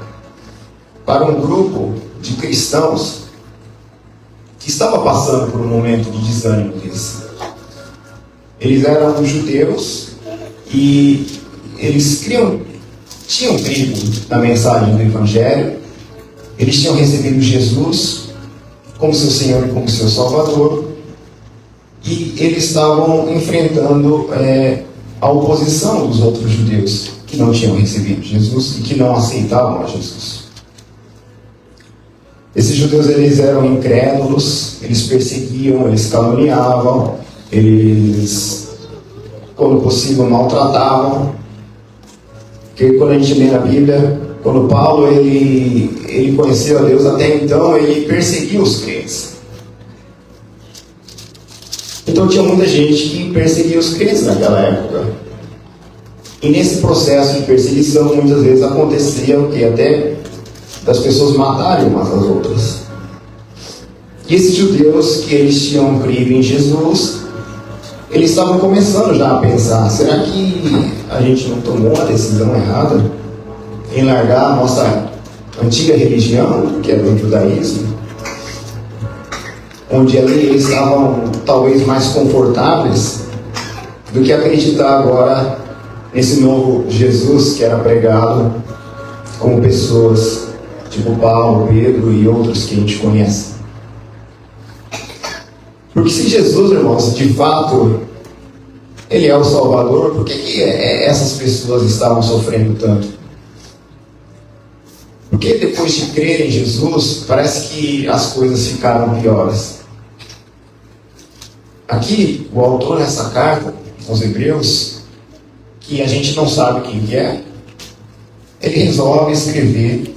para um grupo de cristãos que estava passando por um momento de desânimo deles. Eles eram judeus e eles tinham crido na mensagem do Evangelho. Eles tinham recebido Jesus como seu Senhor e como seu Salvador. E eles estavam enfrentando a oposição dos outros judeus que não tinham recebido Jesus e que não aceitavam a Jesus. Esses judeus, eles eram incrédulos, eles perseguiam, eles caluniavam, eles, quando possível, maltratavam. Porque quando a gente lê na Bíblia, quando Paulo ele conheceu a Deus, até então ele perseguia os crentes. Então tinha muita gente que perseguia os crentes naquela época. E nesse processo de perseguição, muitas vezes acontecia o que até das pessoas matarem umas às outras. E esses judeus que eles tinham crido em Jesus, eles estavam começando já a pensar: será que a gente não tomou a decisão errada em largar a nossa antiga religião, que é do judaísmo, onde ali eles estavam talvez mais confortáveis do que acreditar agora nesse novo Jesus que era pregado como pessoas tipo Paulo, Pedro e outros que a gente conhece. Porque se Jesus, irmãos, de fato Ele é o Salvador, por que essas pessoas estavam sofrendo tanto? depois de crer em Jesus, parece que as coisas ficaram piores. Aqui, o autor nessa carta, aos Hebreus, que a gente não sabe quem que é, ele resolve escrever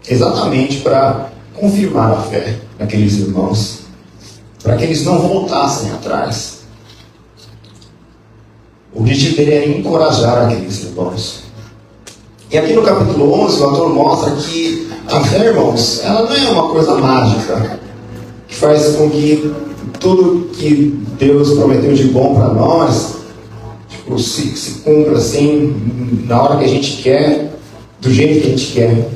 exatamente para confirmar a fé daqueles irmãos, para que eles não voltassem atrás. O objetivo dele era encorajar aqueles irmãos. E aqui no capítulo 11, o autor mostra que a fé, irmãos, ela não é uma coisa mágica, que faz com que tudo que Deus prometeu de bom para nós, tipo, se cumpra assim, na hora que a gente quer, do jeito que a gente quer.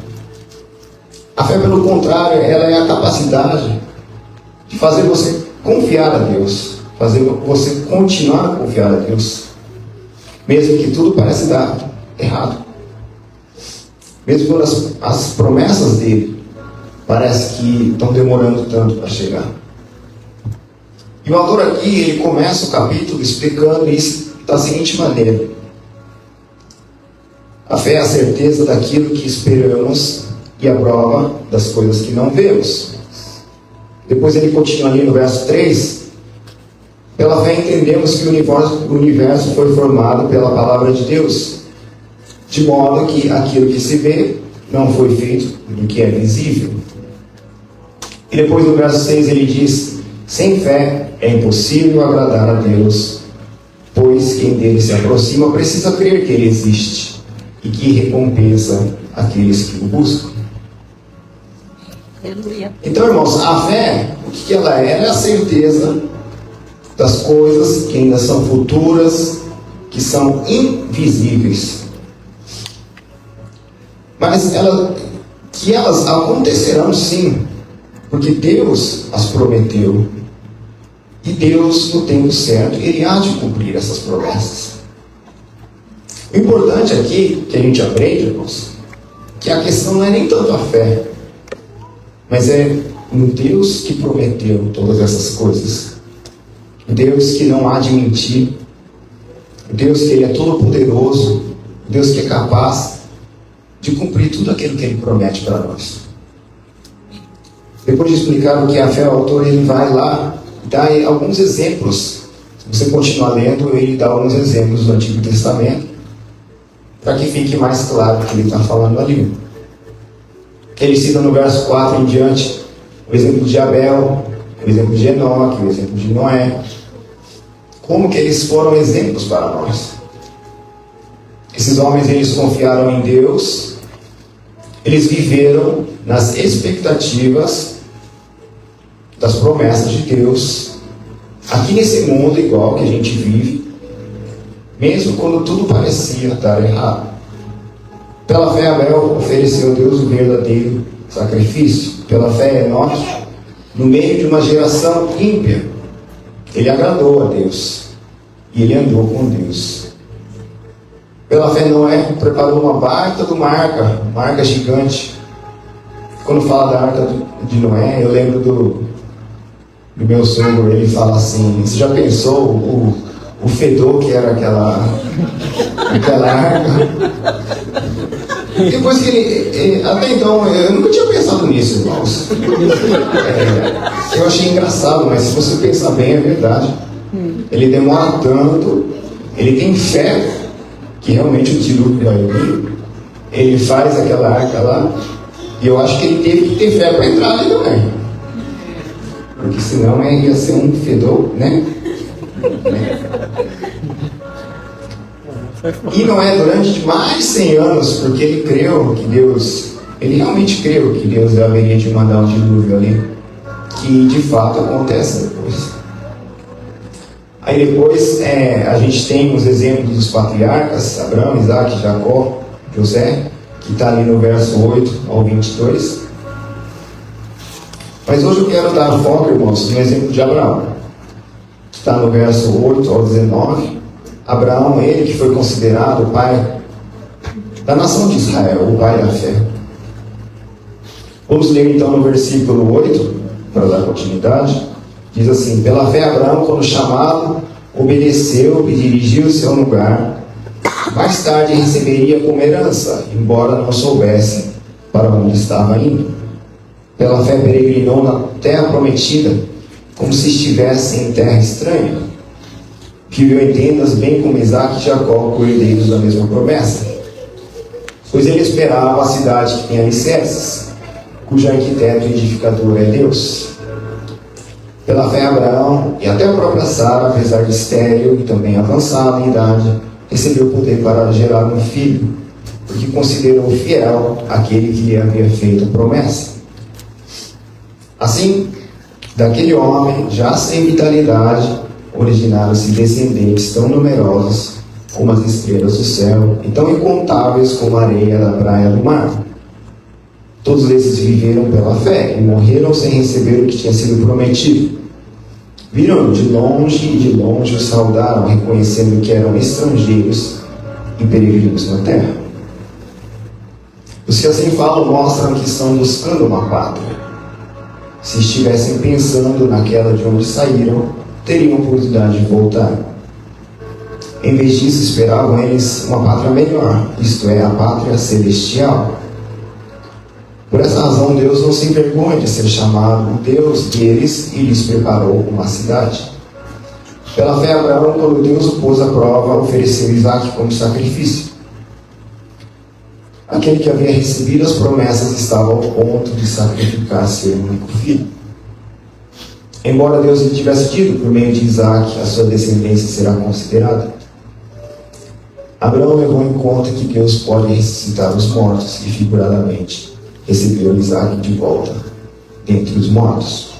A fé, pelo contrário, ela é a capacidade de fazer você confiar a Deus, fazer você continuar a confiar a Deus, mesmo que tudo pareça dar errado. Mesmo quando as promessas dele parece que estão demorando tanto para chegar. E o autor aqui, ele começa o capítulo explicando isso da seguinte maneira: a fé é a certeza daquilo que esperamos e a prova das coisas que não vemos. Depois ele continua ali no verso 3: pela fé entendemos que o universo foi formado pela palavra de Deus, de modo que aquilo que se vê não foi feito do que é visível. E depois no verso 6 ele diz: sem fé é impossível agradar a Deus, pois quem dele se aproxima precisa crer que ele existe e que recompensa aqueles que o buscam. Então, irmãos, a fé, o que ela é? Ela é a certeza das coisas que ainda são futuras, que são invisíveis, mas que elas acontecerão sim, porque Deus as prometeu, e Deus, no tempo certo, Ele há de cumprir essas promessas. O importante aqui, que a gente aprende, irmãos, que a questão não é nem tanto a fé, mas é um Deus que prometeu todas essas coisas, um Deus que não há de mentir, um Deus que Ele é todo poderoso, um Deus que é capaz de cumprir tudo aquilo que Ele promete para nós. Depois de explicar o que é a fé, o autor ele vai lá e dá alguns exemplos. Se você continuar lendo, ele dá alguns exemplos do Antigo Testamento, para que fique mais claro o que ele está falando ali. Ele cita no verso 4 em diante o exemplo de Abel, o exemplo de Enoque, o exemplo de Noé. Como que eles foram exemplos para nós? Esses homens, eles confiaram em Deus, eles viveram nas expectativas das promessas de Deus, aqui nesse mundo igual que a gente vive, mesmo quando tudo parecia dar errado. Pela fé, Abel ofereceu a Deus o verdadeiro sacrifício. Pela fé, Enoque, no meio de uma geração ímpia, ele agradou a Deus e ele andou com Deus. Pela fé, Noé preparou uma baita de uma arca gigante. Quando fala da arca de Noé, eu lembro do meu sogro. Ele fala assim: você já pensou o fedor que era aquela arca? Depois que ele até então, eu nunca tinha pensado nisso, irmãos. Eu achei engraçado, mas se você pensar bem, é verdade. Ele demora tanto, ele tem fé que realmente o dilúvio vai vir. Ele faz aquela arca lá, e eu acho que ele teve que ter fé para entrar ali também, porque senão ia ser um fedor, né? E não é durante mais de 100 anos, porque ele creu que Deus, ele realmente creu que Deus haveria de mandar um dilúvio ali, que de fato acontece depois. Aí depois a gente tem os exemplos dos patriarcas, Abraão, Isaac, Jacó, José, que está ali no verso 8 ao 22. Mas hoje eu quero dar foco, irmãos, no exemplo de Abraão, que está no verso 8 ao 19. Abraão, ele que foi considerado o pai da nação de Israel, o pai da fé. Vamos ler então no versículo 8, para dar continuidade. Diz assim: pela fé Abraão, quando chamado, obedeceu e dirigiu-se ao lugar. Mais tarde receberia como herança, embora não soubesse para onde estava indo. Pela fé peregrinou na terra prometida, como se estivesse em terra estranha. Viveu em tendas, bem como Isaac e Jacó, herdeiros da mesma promessa. Pois ele esperava a cidade que tem alicerces, cujo arquiteto e edificador é Deus. Pela fé, Abraão e até a própria Sara, apesar de estéril e também avançada em idade, recebeu poder para gerar um filho, porque considerou fiel aquele que lhe havia feito a promessa. Assim, daquele homem, já sem vitalidade, originaram-se descendentes tão numerosos como as estrelas do céu e tão incontáveis como a areia da praia do mar. Todos esses viveram pela fé e morreram sem receber o que tinha sido prometido. Viram de longe e de longe o saudaram, reconhecendo que eram estrangeiros e peregrinos na terra. Os que assim falam mostram que estão buscando uma pátria. Se estivessem pensando naquela de onde saíram, teriam oportunidade de voltar. Em vez disso, esperavam eles uma pátria melhor, isto é, a pátria celestial. Por essa razão, Deus não se envergonha de ser chamado o Deus deles e lhes preparou uma cidade. Pela fé, Abraão, quando Deus o pôs à prova, ofereceu Isaac como sacrifício. Aquele que havia recebido as promessas estava ao ponto de sacrificar seu único filho. Embora Deus lhe tivesse dito, por meio de Isaac, a sua descendência será considerada, Abraão levou em conta que Deus pode ressuscitar os mortos e, figuradamente, recebeu Isaac de volta dentre os mortos.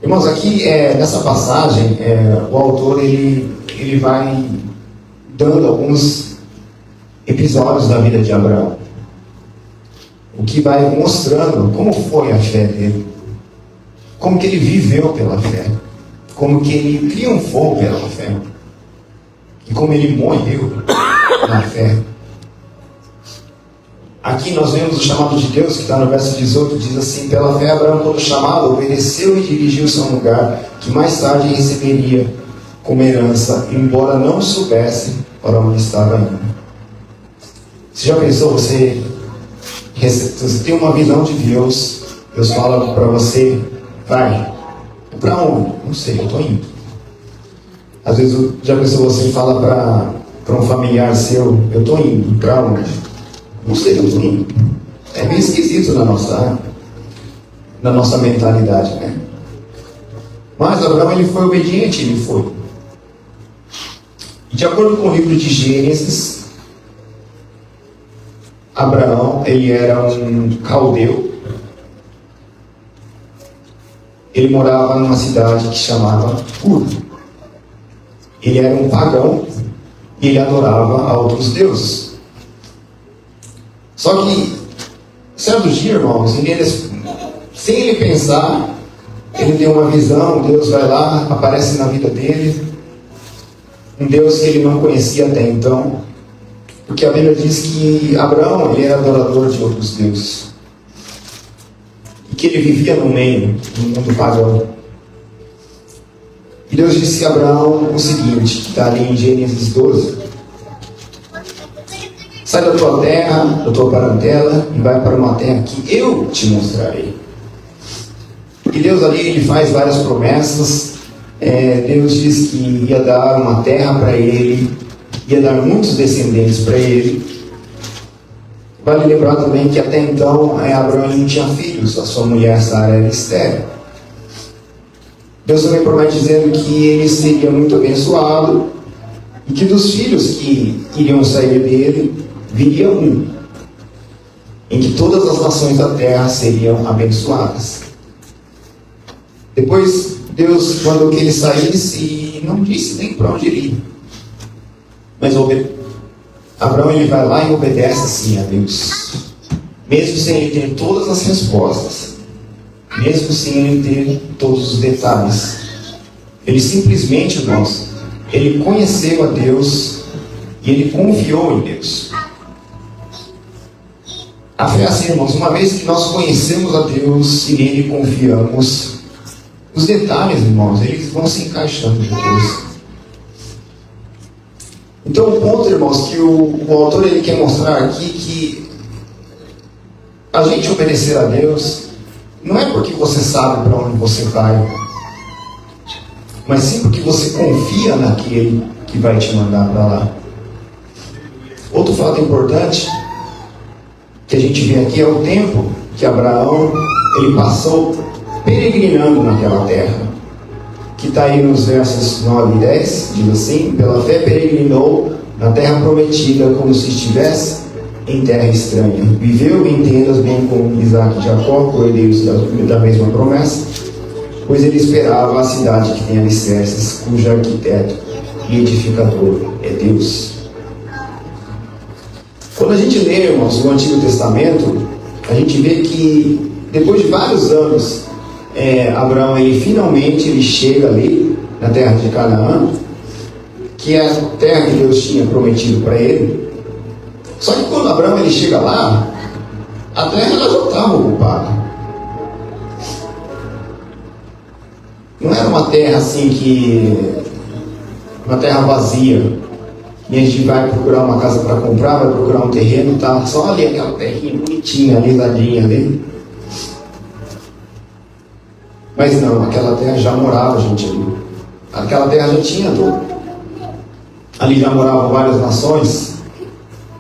Irmãos, aqui nessa passagem, o autor ele vai dando alguns episódios da vida de Abraão, o que vai mostrando como foi a fé dele, como que ele viveu pela fé, como que ele triunfou pela fé e como ele morreu na fé. Aqui nós vemos o chamado de Deus, que está no verso 18, diz assim: pela fé Abraão, quando chamado, obedeceu e dirigiu-se a um lugar que mais tarde receberia como herança, embora não soubesse para onde estava indo. Você já pensou, você tem uma visão de Deus, Deus fala para você, vai, para onde? Não sei, eu estou indo. Às vezes, já pensou, você fala para um familiar seu, eu estou indo, para onde? Não sei, eu estou indo. É meio esquisito na nossa mentalidade, né? Mas Abraão, ele foi obediente, ele foi. E de acordo com o livro de Gênesis, Abraão, ele era um caldeu. Ele morava numa cidade que chamava Ur. Ele era um pagão e ele adorava a outros deuses. Só que, certo dia, irmãos, sem ele pensar, ele tem uma visão, Deus vai lá, aparece na vida dele, um Deus que ele não conhecia até então, porque a Bíblia diz que Abraão, ele era adorador de outros deuses, e que ele vivia no meio do mundo pagão. E Deus disse a Abraão o seguinte, que está ali em Gênesis 12, sai da tua terra, da tua parentela, e vai para uma terra que eu te mostrarei. E Deus ali, ele faz várias promessas. Deus diz que ia dar uma terra para ele, ia dar muitos descendentes para ele. Vale lembrar também que até então Abraão não tinha filhos, a sua mulher Sara era estéril. Deus também promete dizendo que ele seria muito abençoado e que dos filhos que iriam sair dele, viria um, em que todas as nações da terra seriam abençoadas. Depois, Deus mandou que ele saísse e não disse nem para onde ele ia. Mas Abraão, ele vai lá e obedece assim a Deus, mesmo sem ele ter todas as respostas, mesmo sem ele ter todos os detalhes. Ele simplesmente, irmãos, ele conheceu a Deus e ele confiou em Deus. A fé é assim, irmãos, uma vez que nós conhecemos a Deus e nele confiamos, os detalhes, irmãos, eles vão se encaixando depois. Então o ponto, irmãos, que o autor ele quer mostrar aqui, que a gente obedecer a Deus não é porque você sabe para onde você vai, mas sim porque você confia naquele que vai te mandar para lá. Outro fato importante que a gente vê aqui é o tempo que Abraão ele passou peregrinando naquela terra, que está aí nos versos 9 e 10, diz assim: pela fé peregrinou na terra prometida, como se estivesse em terra estranha. Viveu em tendas, bem como Isaac e Jacó, cordeiros da mesma promessa, pois ele esperava a cidade que tem alicerces, cujo arquiteto e edificador é Deus. Quando a gente lê, irmãos, o Antigo Testamento, a gente vê que depois de vários anos, Abraão finalmente chega ali na terra de Canaã, que é a terra que Deus tinha prometido para ele. Só que quando Abraão chega lá, a terra ela já estava ocupada. Não era uma terra assim uma terra vazia, e a gente vai procurar uma casa para comprar, vai procurar um terreno, tá só ali aquela terrinha bonitinha, alisadinha ali. Mas não, aquela terra já morava gente ali. Aquela terra já tinha dono. Ali já moravam várias nações,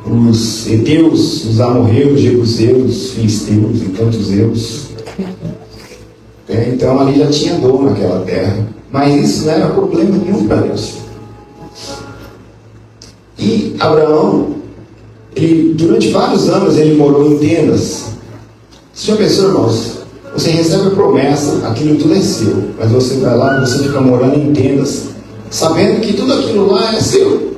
os heteus, os amorreus, os jebuseus, os filisteus e tantos zeus. Então ali já tinha dono naquela terra. Mas isso não era problema nenhum para Deus. E Abraão, durante vários anos ele morou em tendas. Você já pensou, irmãos? Você recebe a promessa, aquilo tudo é seu, mas você vai lá e você fica morando em tendas, sabendo que tudo aquilo lá é seu.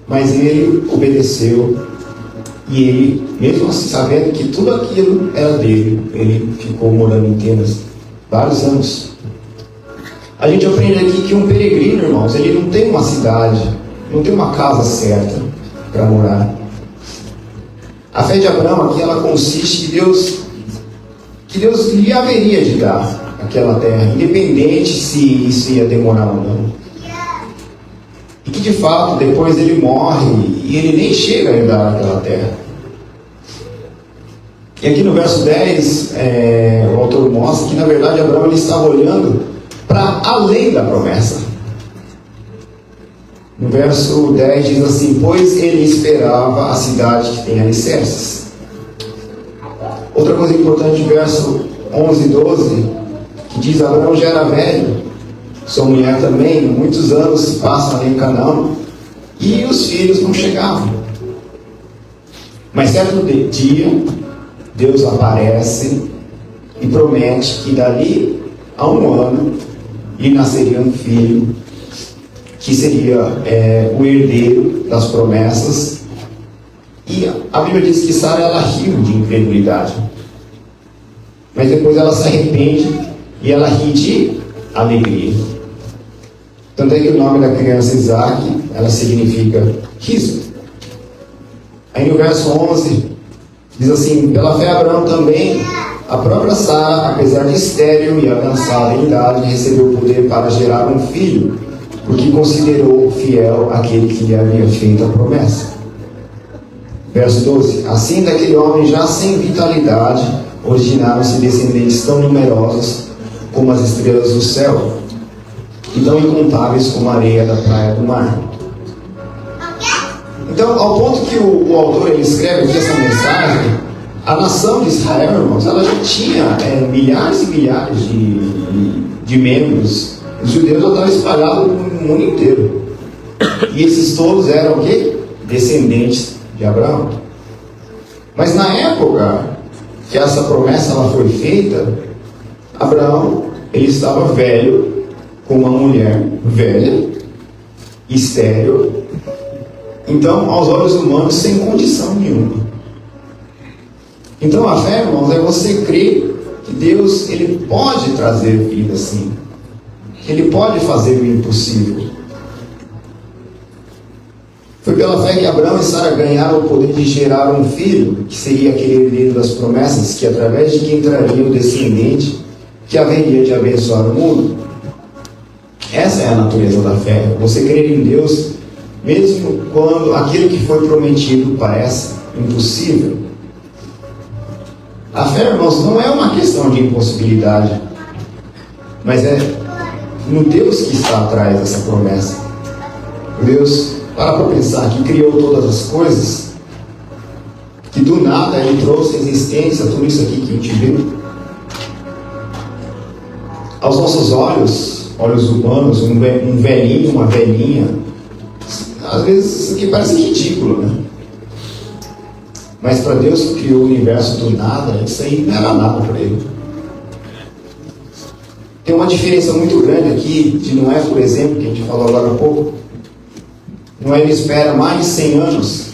Mas ele obedeceu, e ele, mesmo assim, sabendo que tudo aquilo era dele, ele ficou morando em tendas vários anos. A gente aprende aqui que um peregrino, irmãos, ele não tem uma cidade, não tem uma casa certa para morar. A fé de Abraão aqui, ela consiste que Deus lhe haveria de dar aquela terra, independente se isso ia demorar ou não. E que de fato depois ele morre e ele nem chega a herdar aquela terra. E aqui no verso 10, o autor mostra que na verdade Abraão ele estava olhando para além da promessa. No verso 10 diz assim: pois ele esperava a cidade que tem alicerces. Outra coisa importante, verso 11 e 12, que diz: Abraão já era velho, sua mulher também, muitos anos se passam ali em Canaã, e os filhos não chegavam. Mas certo dia, Deus aparece e promete que dali a um ano lhe nasceria um filho, que seria o herdeiro das promessas. E a Bíblia diz que Sara ela riu de incredulidade, mas depois ela se arrepende e ela ri de alegria. Tanto é que o nome da criança Isaac, ela significa riso. Aí no verso 11 diz assim: pela fé Abraão também, a própria Sara, apesar de estéril e avançada em idade, recebeu o poder para gerar um filho, porque considerou fiel aquele que lhe havia feito a promessa. Verso 12: assim daquele homem já sem vitalidade originaram-se descendentes tão numerosos como as estrelas do céu e tão incontáveis como a areia da praia do mar. Então, ao ponto que o autor ele escreve aqui essa mensagem, a nação de Israel, irmãos, ela já tinha milhares e milhares de membros. Os judeus já estavam espalhados no mundo inteiro. E esses todos eram o quê? Descendentes de Abraão. Mas na época que essa promessa ela foi feita, Abraão ele estava velho, com uma mulher velha, estéril, então aos olhos humanos sem condição nenhuma. Então a fé, irmãos, é você crer que Deus ele pode trazer vida assim, que Ele pode fazer o impossível. Foi pela fé que Abraão e Sara ganharam o poder de gerar um filho, que seria aquele herdeiro das promessas, que através de quem traria o descendente que haveria de abençoar o mundo. Essa é a natureza da fé, você crer em Deus, mesmo quando aquilo que foi prometido parece impossível. A fé, irmãos, não é uma questão de impossibilidade, mas é no Deus que está atrás dessa promessa. Deus, para pensar, que criou todas as coisas, que do nada Ele trouxe à existência tudo isso aqui que a gente viu. Aos nossos olhos humanos, um velhinho, uma velhinha, às vezes isso aqui parece ridículo, né? Mas para Deus que criou o universo do nada, isso aí não era nada para Ele. Tem uma diferença muito grande aqui de Noé, por exemplo, que a gente falou agora há pouco. Noé espera mais de 100 anos,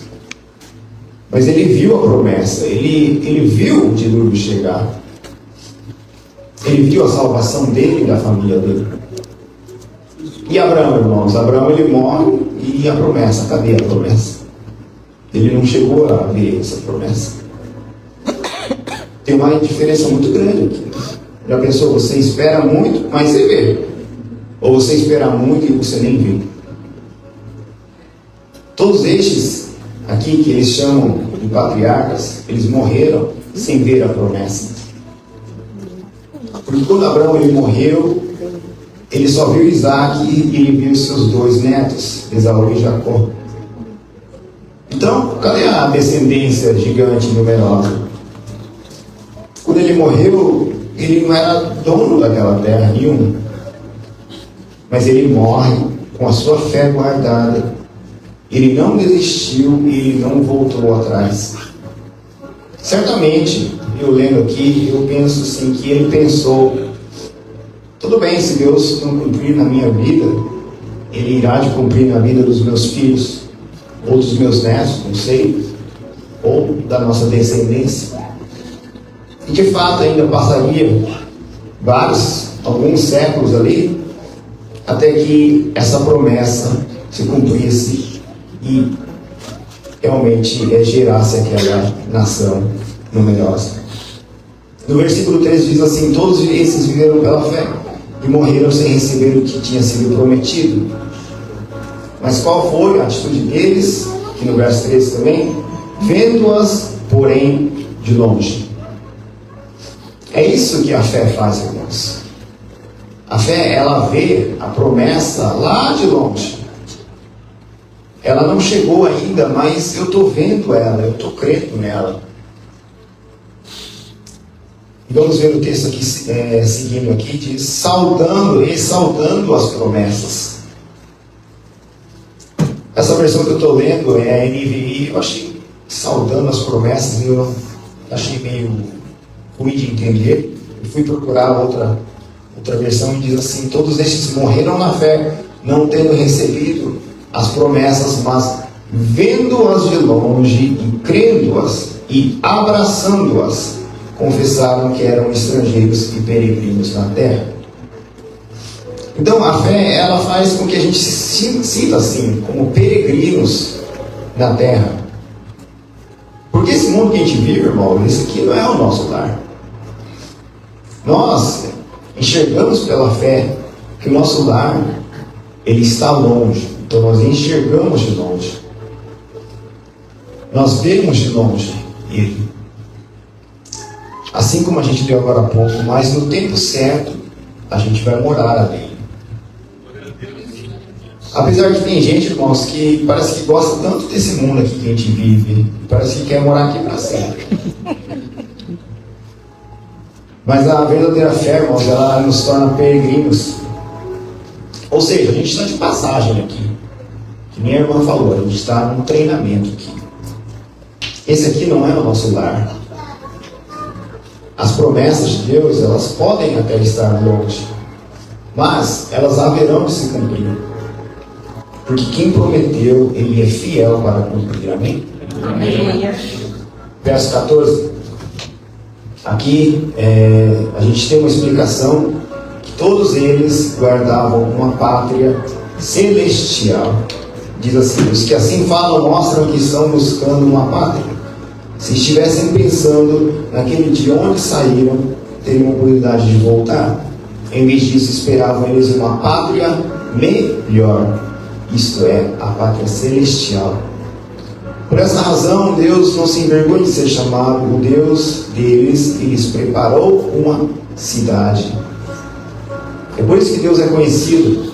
mas ele viu a promessa, ele viu o dilúvio chegar, ele viu a salvação dele e da família dele. E Abraão, irmãos, Abraão ele morre e a promessa, cadê a promessa? Ele não chegou a ver essa promessa. Tem uma diferença muito grande aqui. Já pensou, você espera muito, mas você vê. Ou você espera muito e você nem vê. Todos estes aqui que eles chamam de patriarcas, eles morreram sem ver a promessa. Porque quando Abraão ele morreu, ele só viu Isaac e ele viu seus 2 netos, Esaú e Jacó. Então, cadê a descendência gigante e numerosa? Quando ele morreu, ele não era dono daquela terra nenhuma. Mas ele morre com a sua fé guardada. Ele não desistiu e ele não voltou atrás. Certamente, eu lendo aqui, eu penso assim, que ele pensou, tudo bem, se Deus não cumprir na minha vida, Ele irá de cumprir na vida dos meus filhos, ou dos meus netos, não sei, ou da nossa descendência. E de fato ainda passaria alguns séculos ali, até que essa promessa se cumprisse e realmente gerasse aquela nação numerosa. No versículo 3 diz assim: todos esses viveram pela fé e morreram sem receber o que tinha sido prometido. Mas qual foi a atitude deles? Que no verso 13 também, vendo-as, porém, de longe. É isso que a fé faz, irmãos. A fé, ela vê a promessa lá de longe. Ela não chegou ainda, mas eu estou vendo ela, eu estou crendo nela. Vamos ver o texto aqui, seguindo aqui, diz, exaltando as promessas. Essa versão que eu estou lendo é a NVI, eu achei saudando as promessas, eu achei meio ruim de entender. Eu fui procurar outra versão e diz assim: todos estes morreram na fé, não tendo recebido as promessas, mas vendo-as de longe e crendo-as e abraçando-as, confessaram que eram estrangeiros e peregrinos na terra. Então a fé, ela faz com que a gente se sinta assim, como peregrinos na terra. Porque esse mundo que a gente vive, irmão, esse aqui não é o nosso lar. Nós enxergamos pela fé que o nosso lar, ele está longe. Então nós enxergamos de longe. Nós vemos de longe ele. Assim como a gente viu agora há pouco, mas no tempo certo, a gente vai morar ali. Apesar que tem gente, irmãos, que parece que gosta tanto desse mundo aqui que a gente vive, parece que quer morar aqui para sempre. Mas a verdadeira fé, irmãos, ela nos torna peregrinos. Ou seja, a gente está de passagem aqui. Que nem a irmã falou, a gente está num treinamento aqui. Esse aqui não é o nosso lar. As promessas de Deus, elas podem até estar longe, mas elas haverão de se cumprir. Porque quem prometeu, ele é fiel para cumprir. Amém? Amém. Verso 14. Aqui a gente tem uma explicação que todos eles guardavam uma pátria celestial. Diz assim: os que assim falam mostram que estão buscando uma pátria. Se estivessem pensando naquele de onde saíram, teriam a oportunidade de voltar. Em vez disso, esperavam eles uma pátria melhor. Isto é, a pátria celestial. Por essa razão, Deus não se envergonha de ser chamado o Deus deles e lhes preparou uma cidade. É por isso que Deus é conhecido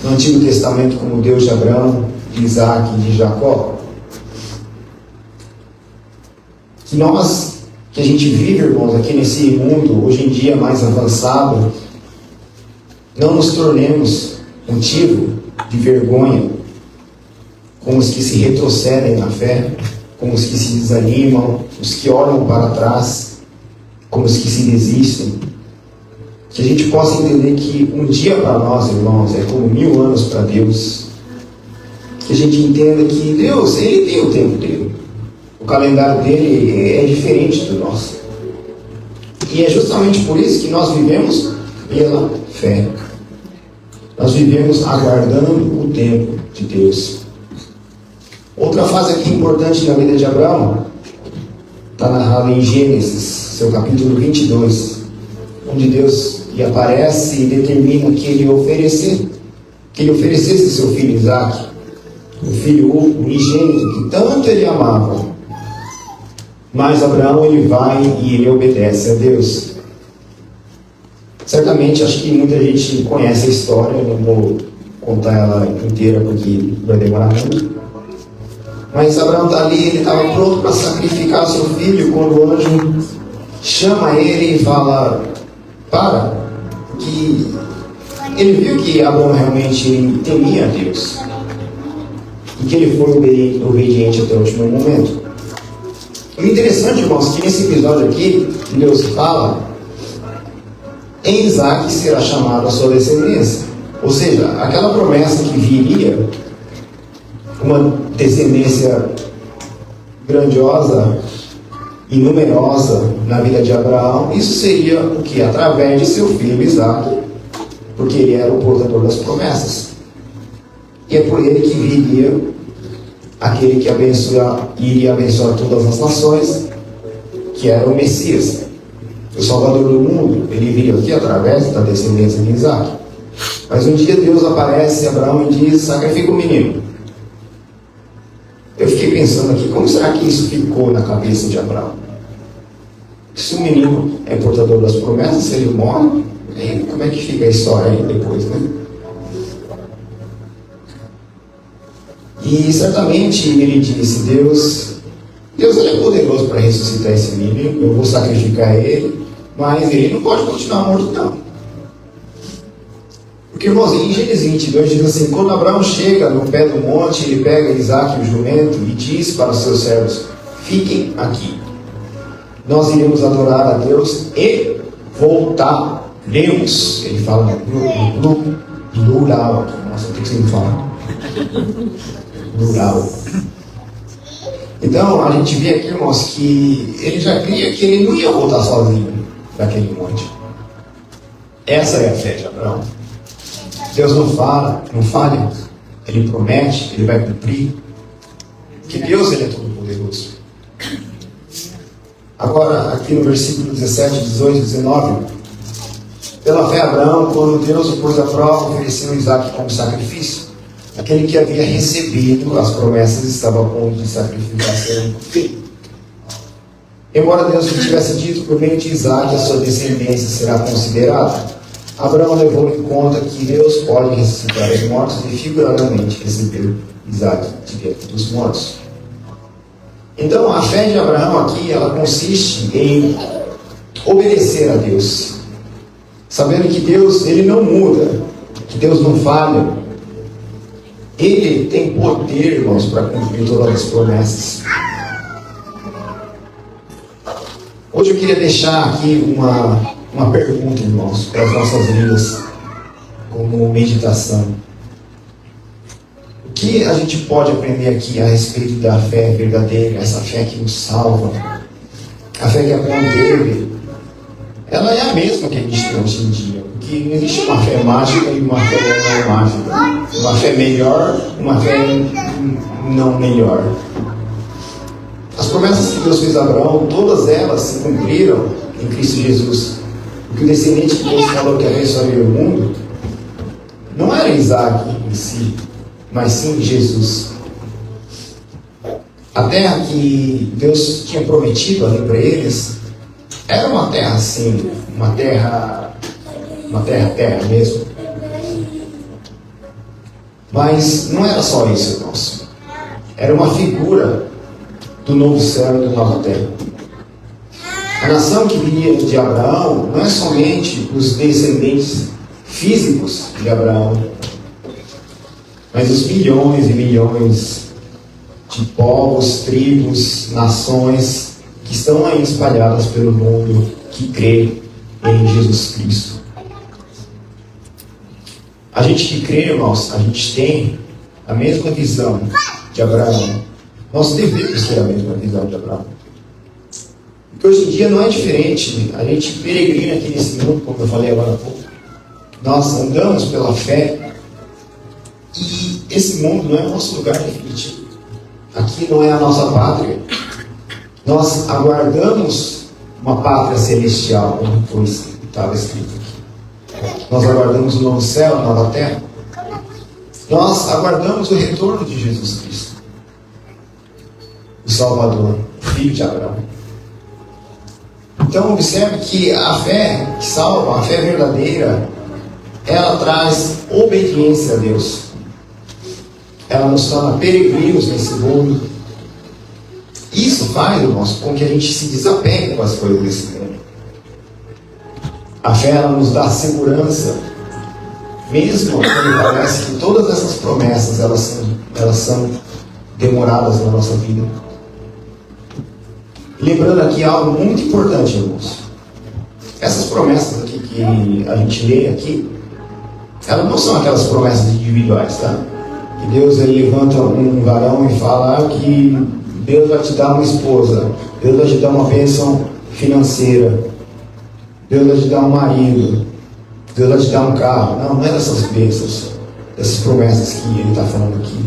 no Antigo Testamento como o Deus de Abraão, de Isaac e de Jacó. Que nós, que a gente vive, irmãos, aqui nesse mundo, hoje em dia mais avançado, não nos tornemos motivo de vergonha, como os que se retrocedem na fé, como os que se desanimam, os que olham para trás, como os que se desistem. Que a gente possa entender que um dia para nós, irmãos, é como 1000 anos para Deus. Que a gente entenda que Deus, Ele tem o tempo dele. O calendário dele é diferente do nosso. E é justamente por isso que nós vivemos pela fé. Nós vivemos aguardando o tempo de Deus. Outra fase aqui importante na vida de Abraão está narrada em Gênesis, seu capítulo 22, onde Deus lhe aparece e determina que ele oferecesse seu filho Isaac, o filho unigênito que tanto ele amava. Mas Abraão, ele vai e ele obedece a Deus. Certamente, acho que muita gente conhece a história, não vou contar ela inteira porque vai demorar muito. Mas Abraão está ali, ele estava pronto para sacrificar seu filho, quando o anjo chama ele e fala, para, que ele viu que Abraão realmente temia a Deus. E que ele foi obediente até o último momento. O interessante, irmãos, que nesse episódio aqui, Deus fala, em Isaac será chamado a sua descendência. Ou seja, aquela promessa que viria, uma descendência grandiosa e numerosa na vida de Abraão, isso seria o que? Através de seu filho Isaac, porque ele era o portador das promessas. E é por ele que viria aquele que iria abençoar todas as nações, que era o Messias, o Salvador do mundo. Ele viria aqui através da descendência de Isaac. Mas um dia Deus aparece a Abraão e diz, sacrifica o menino. Eu fiquei pensando aqui, como será que isso ficou na cabeça de Abraão? Se o menino é portador das promessas, se ele morre, aí como é que fica a história aí depois, né? E certamente ele disse, Deus ele é poderoso para ressuscitar esse menino, eu vou sacrificar ele, mas ele não pode continuar morto não. Porque, irmãos, em Gênesis 22 diz assim, quando Abraão chega no pé do monte, ele pega Isaac e o jumento e diz para os seus servos, fiquem aqui, nós iremos adorar a Deus e voltaremos. Ele fala no plural aqui, nossa, tem que sempre falar plural. Então a gente vê aqui, irmãos, que ele já cria que ele não ia voltar sozinho daquele monte. Essa é a fé de Abraão. Deus não falha, ele promete, ele vai cumprir, porque Deus, ele é todo poderoso. Agora aqui no versículo 17, 18 e 19, pela fé Abraão, quando Deus o pôs à prova, ofereceu Isaac como sacrifício. Aquele que havia recebido as promessas estava a ponto de sacrificar seu único filho. Embora Deus lhe tivesse dito por meio de Isaac, a sua descendência será considerada, Abraão levou em conta que Deus pode ressuscitar os mortos e figuradamente recebeu Isaac de dentro dos mortos. Então a fé de Abraão aqui, ela consiste em obedecer a Deus, sabendo que Deus, ele não muda, que Deus não falha. Ele tem poder, irmãos, para cumprir todas as promessas. Hoje eu queria deixar aqui uma pergunta, irmãos, para as nossas vidas, como meditação. O que a gente pode aprender aqui a respeito da fé verdadeira, essa fé que nos salva? A fé que Abraão teve, ela é a mesma que a gente tem hoje em dia. Que não existe uma fé mágica e uma fé não mágica. Uma fé melhor, uma fé não melhor. As promessas que Deus fez a Abraão, todas elas se cumpriram em Cristo Jesus. Porque o descendente que Deus falou que abençoaria o mundo não era Isaac em si, mas sim Jesus. A terra que Deus tinha prometido ali para eles era uma terra assim, uma terra mesmo. Mas não era só isso, irmãos. Era uma figura do novo céu e da nova terra. A nação que viria de Abraão não é somente os descendentes físicos de Abraão, mas os milhões e milhões de povos, tribos, nações que estão aí espalhadas pelo mundo que crê em Jesus Cristo. A gente que crê, irmãos, a gente tem a mesma visão de Abraão. Nós devemos ter a mesma visão de Abraão. Porque hoje em dia não é diferente. A gente peregrina aqui nesse mundo, como eu falei agora há pouco. Nós andamos pela fé. E esse mundo não é o nosso lugar definitivo. Aqui não é a nossa pátria. Nós aguardamos uma pátria celestial, como estava escrito aqui. Nós aguardamos o novo céu, a nova terra. Nós aguardamos o retorno de Jesus Cristo, o Salvador, o Filho de Abraão. Então observe que a fé que salva, a fé verdadeira, ela traz obediência a Deus. Ela nos torna peregrinos nesse mundo. Isso faz, irmãos, com que a gente se desapegue com as coisas desse mundo. A fé, ela nos dá segurança, mesmo quando parece que todas essas promessas elas são demoradas na nossa vida. Lembrando aqui algo muito importante, irmãos. Essas promessas aqui que a gente lê aqui, elas não são aquelas promessas individuais, tá? Que Deus ele levanta um varão e fala que Deus vai te dar uma esposa, Deus vai te dar uma bênção financeira, Deus vai te dar um marido, Deus vai te dar um carro. Não é dessas bênçãos, dessas promessas que ele está falando aqui.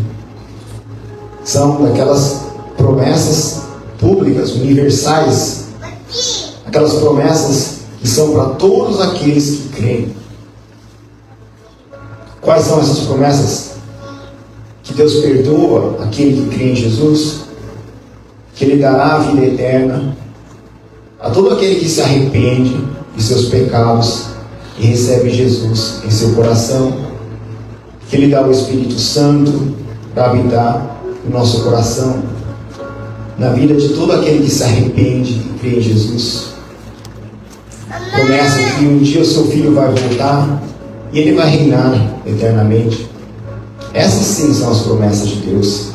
São daquelas promessas públicas, universais, aquelas promessas que são para todos aqueles que creem. Quais são essas promessas? Que Deus perdoa aquele que crê em Jesus, que Ele dará a vida eterna a todo aquele que se arrepende de seus pecados e recebe Jesus em seu coração, que Ele dá o Espírito Santo para habitar no nosso coração, na vida de todo aquele que se arrepende e crê em Jesus. Promessa que um dia o seu filho vai voltar e ele vai reinar eternamente. Essas sim são as promessas de Deus.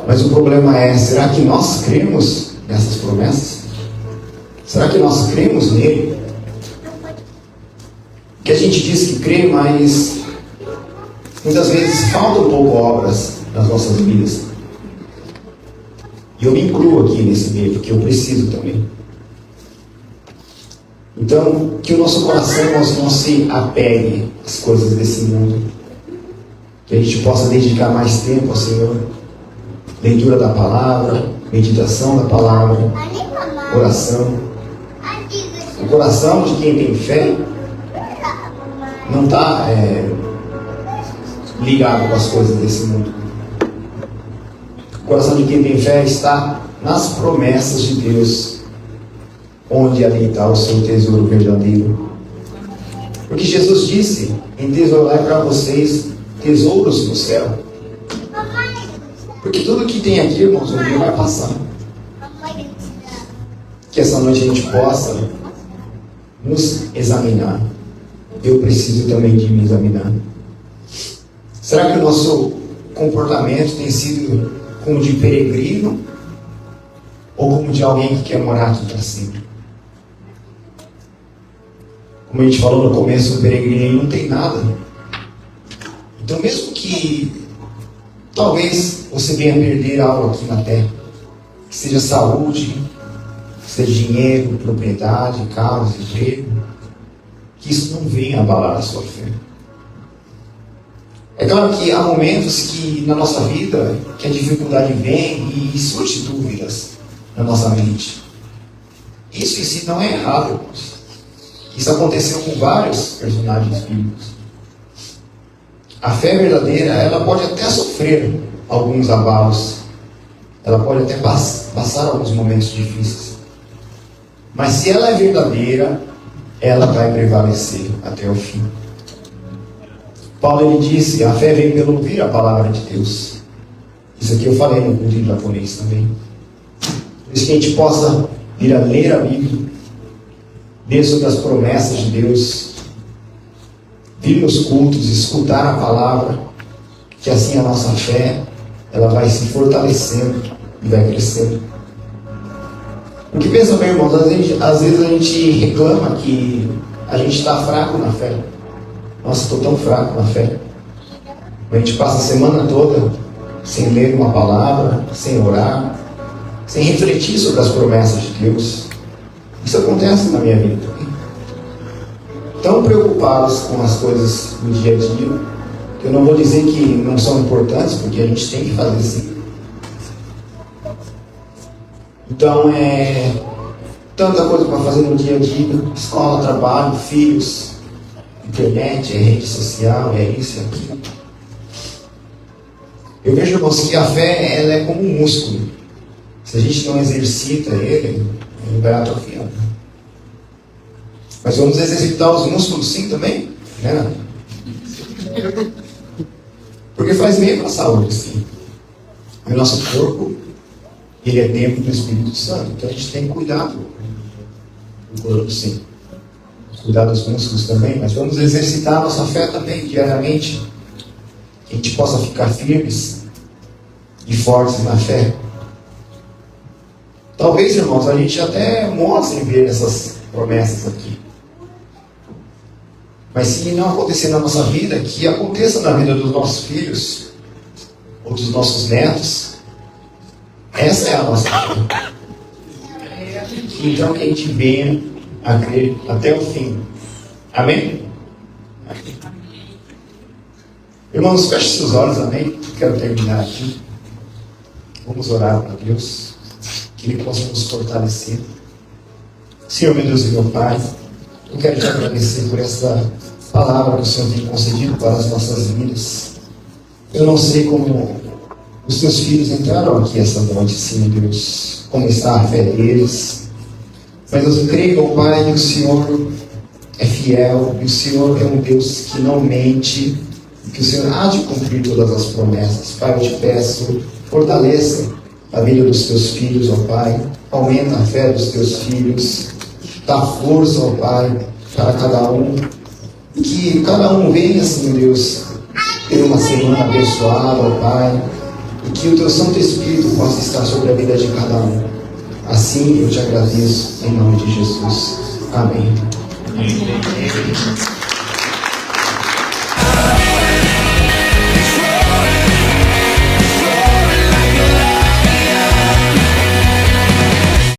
Mas o problema é, será que nós cremos nessas promessas? Será que nós cremos nele? Que a gente diz que crê, mas muitas vezes faltam um pouco obras nas nossas vidas. E eu me incluo aqui nesse meio, porque eu preciso também. Então, que o nosso coração não se apegue às coisas desse mundo. Que a gente possa dedicar mais tempo ao Senhor. Leitura da palavra, meditação da palavra, oração. O coração de quem tem fé não está ligado com as coisas desse mundo. O coração de quem tem fé está nas promessas de Deus, onde ali está o seu tesouro verdadeiro. Porque Jesus disse: entesourai para vocês tesouros no céu. Porque tudo que tem aqui, irmãos, um dia vai passar. Que essa noite a gente possa nos examinar. Eu preciso também de me examinar. Será que o nosso comportamento tem sido como de peregrino ou como de alguém que quer morar aqui para sempre? Como a gente falou no começo, o peregrino não tem nada. Então, mesmo que talvez você venha perder algo aqui na terra, que seja saúde, que seja dinheiro, propriedade, carros, emprego, que isso não venha abalar a sua fé. É claro que há momentos que na nossa vida que a dificuldade vem e surge dúvidas na nossa mente. Isso em si não é errado, irmãos. Isso aconteceu com vários personagens bíblicos. A fé verdadeira, ela pode até sofrer alguns abalos, ela pode até passar alguns momentos difíceis. Mas se ela é verdadeira, ela vai prevalecer até o fim. Paulo, ele disse, a fé vem pelo ouvir a palavra de Deus. Isso aqui eu falei no culto em japonês também. Por isso que a gente possa vir a ler a Bíblia, ler sobre as promessas de Deus, vir nos cultos, escutar a palavra, que assim a nossa fé, ela vai se fortalecendo e vai crescendo. Porque pensa bem, irmãos, às vezes a gente reclama que a gente está fraco na fé. Nossa, estou tão fraco na fé. A gente passa a semana toda sem ler uma palavra, sem orar, sem refletir sobre as promessas de Deus. Isso acontece na minha vida também. Tão preocupados com as coisas do dia a dia, que eu não vou dizer que não são importantes, porque a gente tem que fazer sim. Então, tanta coisa para fazer no dia a dia: escola, trabalho, filhos, internet, rede social, isso e aquilo. Eu vejo, irmãos, que a fé, ela é como um músculo. Se a gente não exercita ele vai atrofiando. Mas vamos exercitar os músculos sim também, né? Porque faz bem para a saúde, sim. O nosso corpo, ele é templo do Espírito Santo. Então a gente tem que cuidar do corpo, sim. Cuidar dos músculos também, mas vamos exercitar a nossa fé também diariamente. Que a gente possa ficar firmes e fortes na fé. Talvez, irmãos, a gente até mostre ver essas promessas aqui. Mas se não acontecer na nossa vida, que aconteça na vida dos nossos filhos ou dos nossos netos. Essa é a nossa fé. Então que a gente venha a crer até o fim. Amém? Irmãos, feche seus olhos, amém? Quero terminar aqui. Vamos orar para Deus, que Ele possa nos fortalecer. Senhor, meu Deus e meu Pai, eu quero te agradecer por essa palavra que o Senhor tem concedido para as nossas vidas. Eu não sei como os teus filhos entraram aqui essa noite, Senhor Deus, como está a fé deles. Mas eu creio, ó Pai, que o Senhor é fiel, e o Senhor é um Deus que não mente, e que o Senhor há de cumprir todas as promessas. Pai, eu te peço, fortaleça a vida dos teus filhos, ó Pai, aumenta a fé dos teus filhos, dá força, ó Pai, para cada um, que cada um venha, Senhor Deus, ter uma semana abençoada, ó Pai, e que o teu Santo Espírito possa estar sobre a vida de cada um. Assim eu te agradeço, em nome de Jesus. Amém. Amém.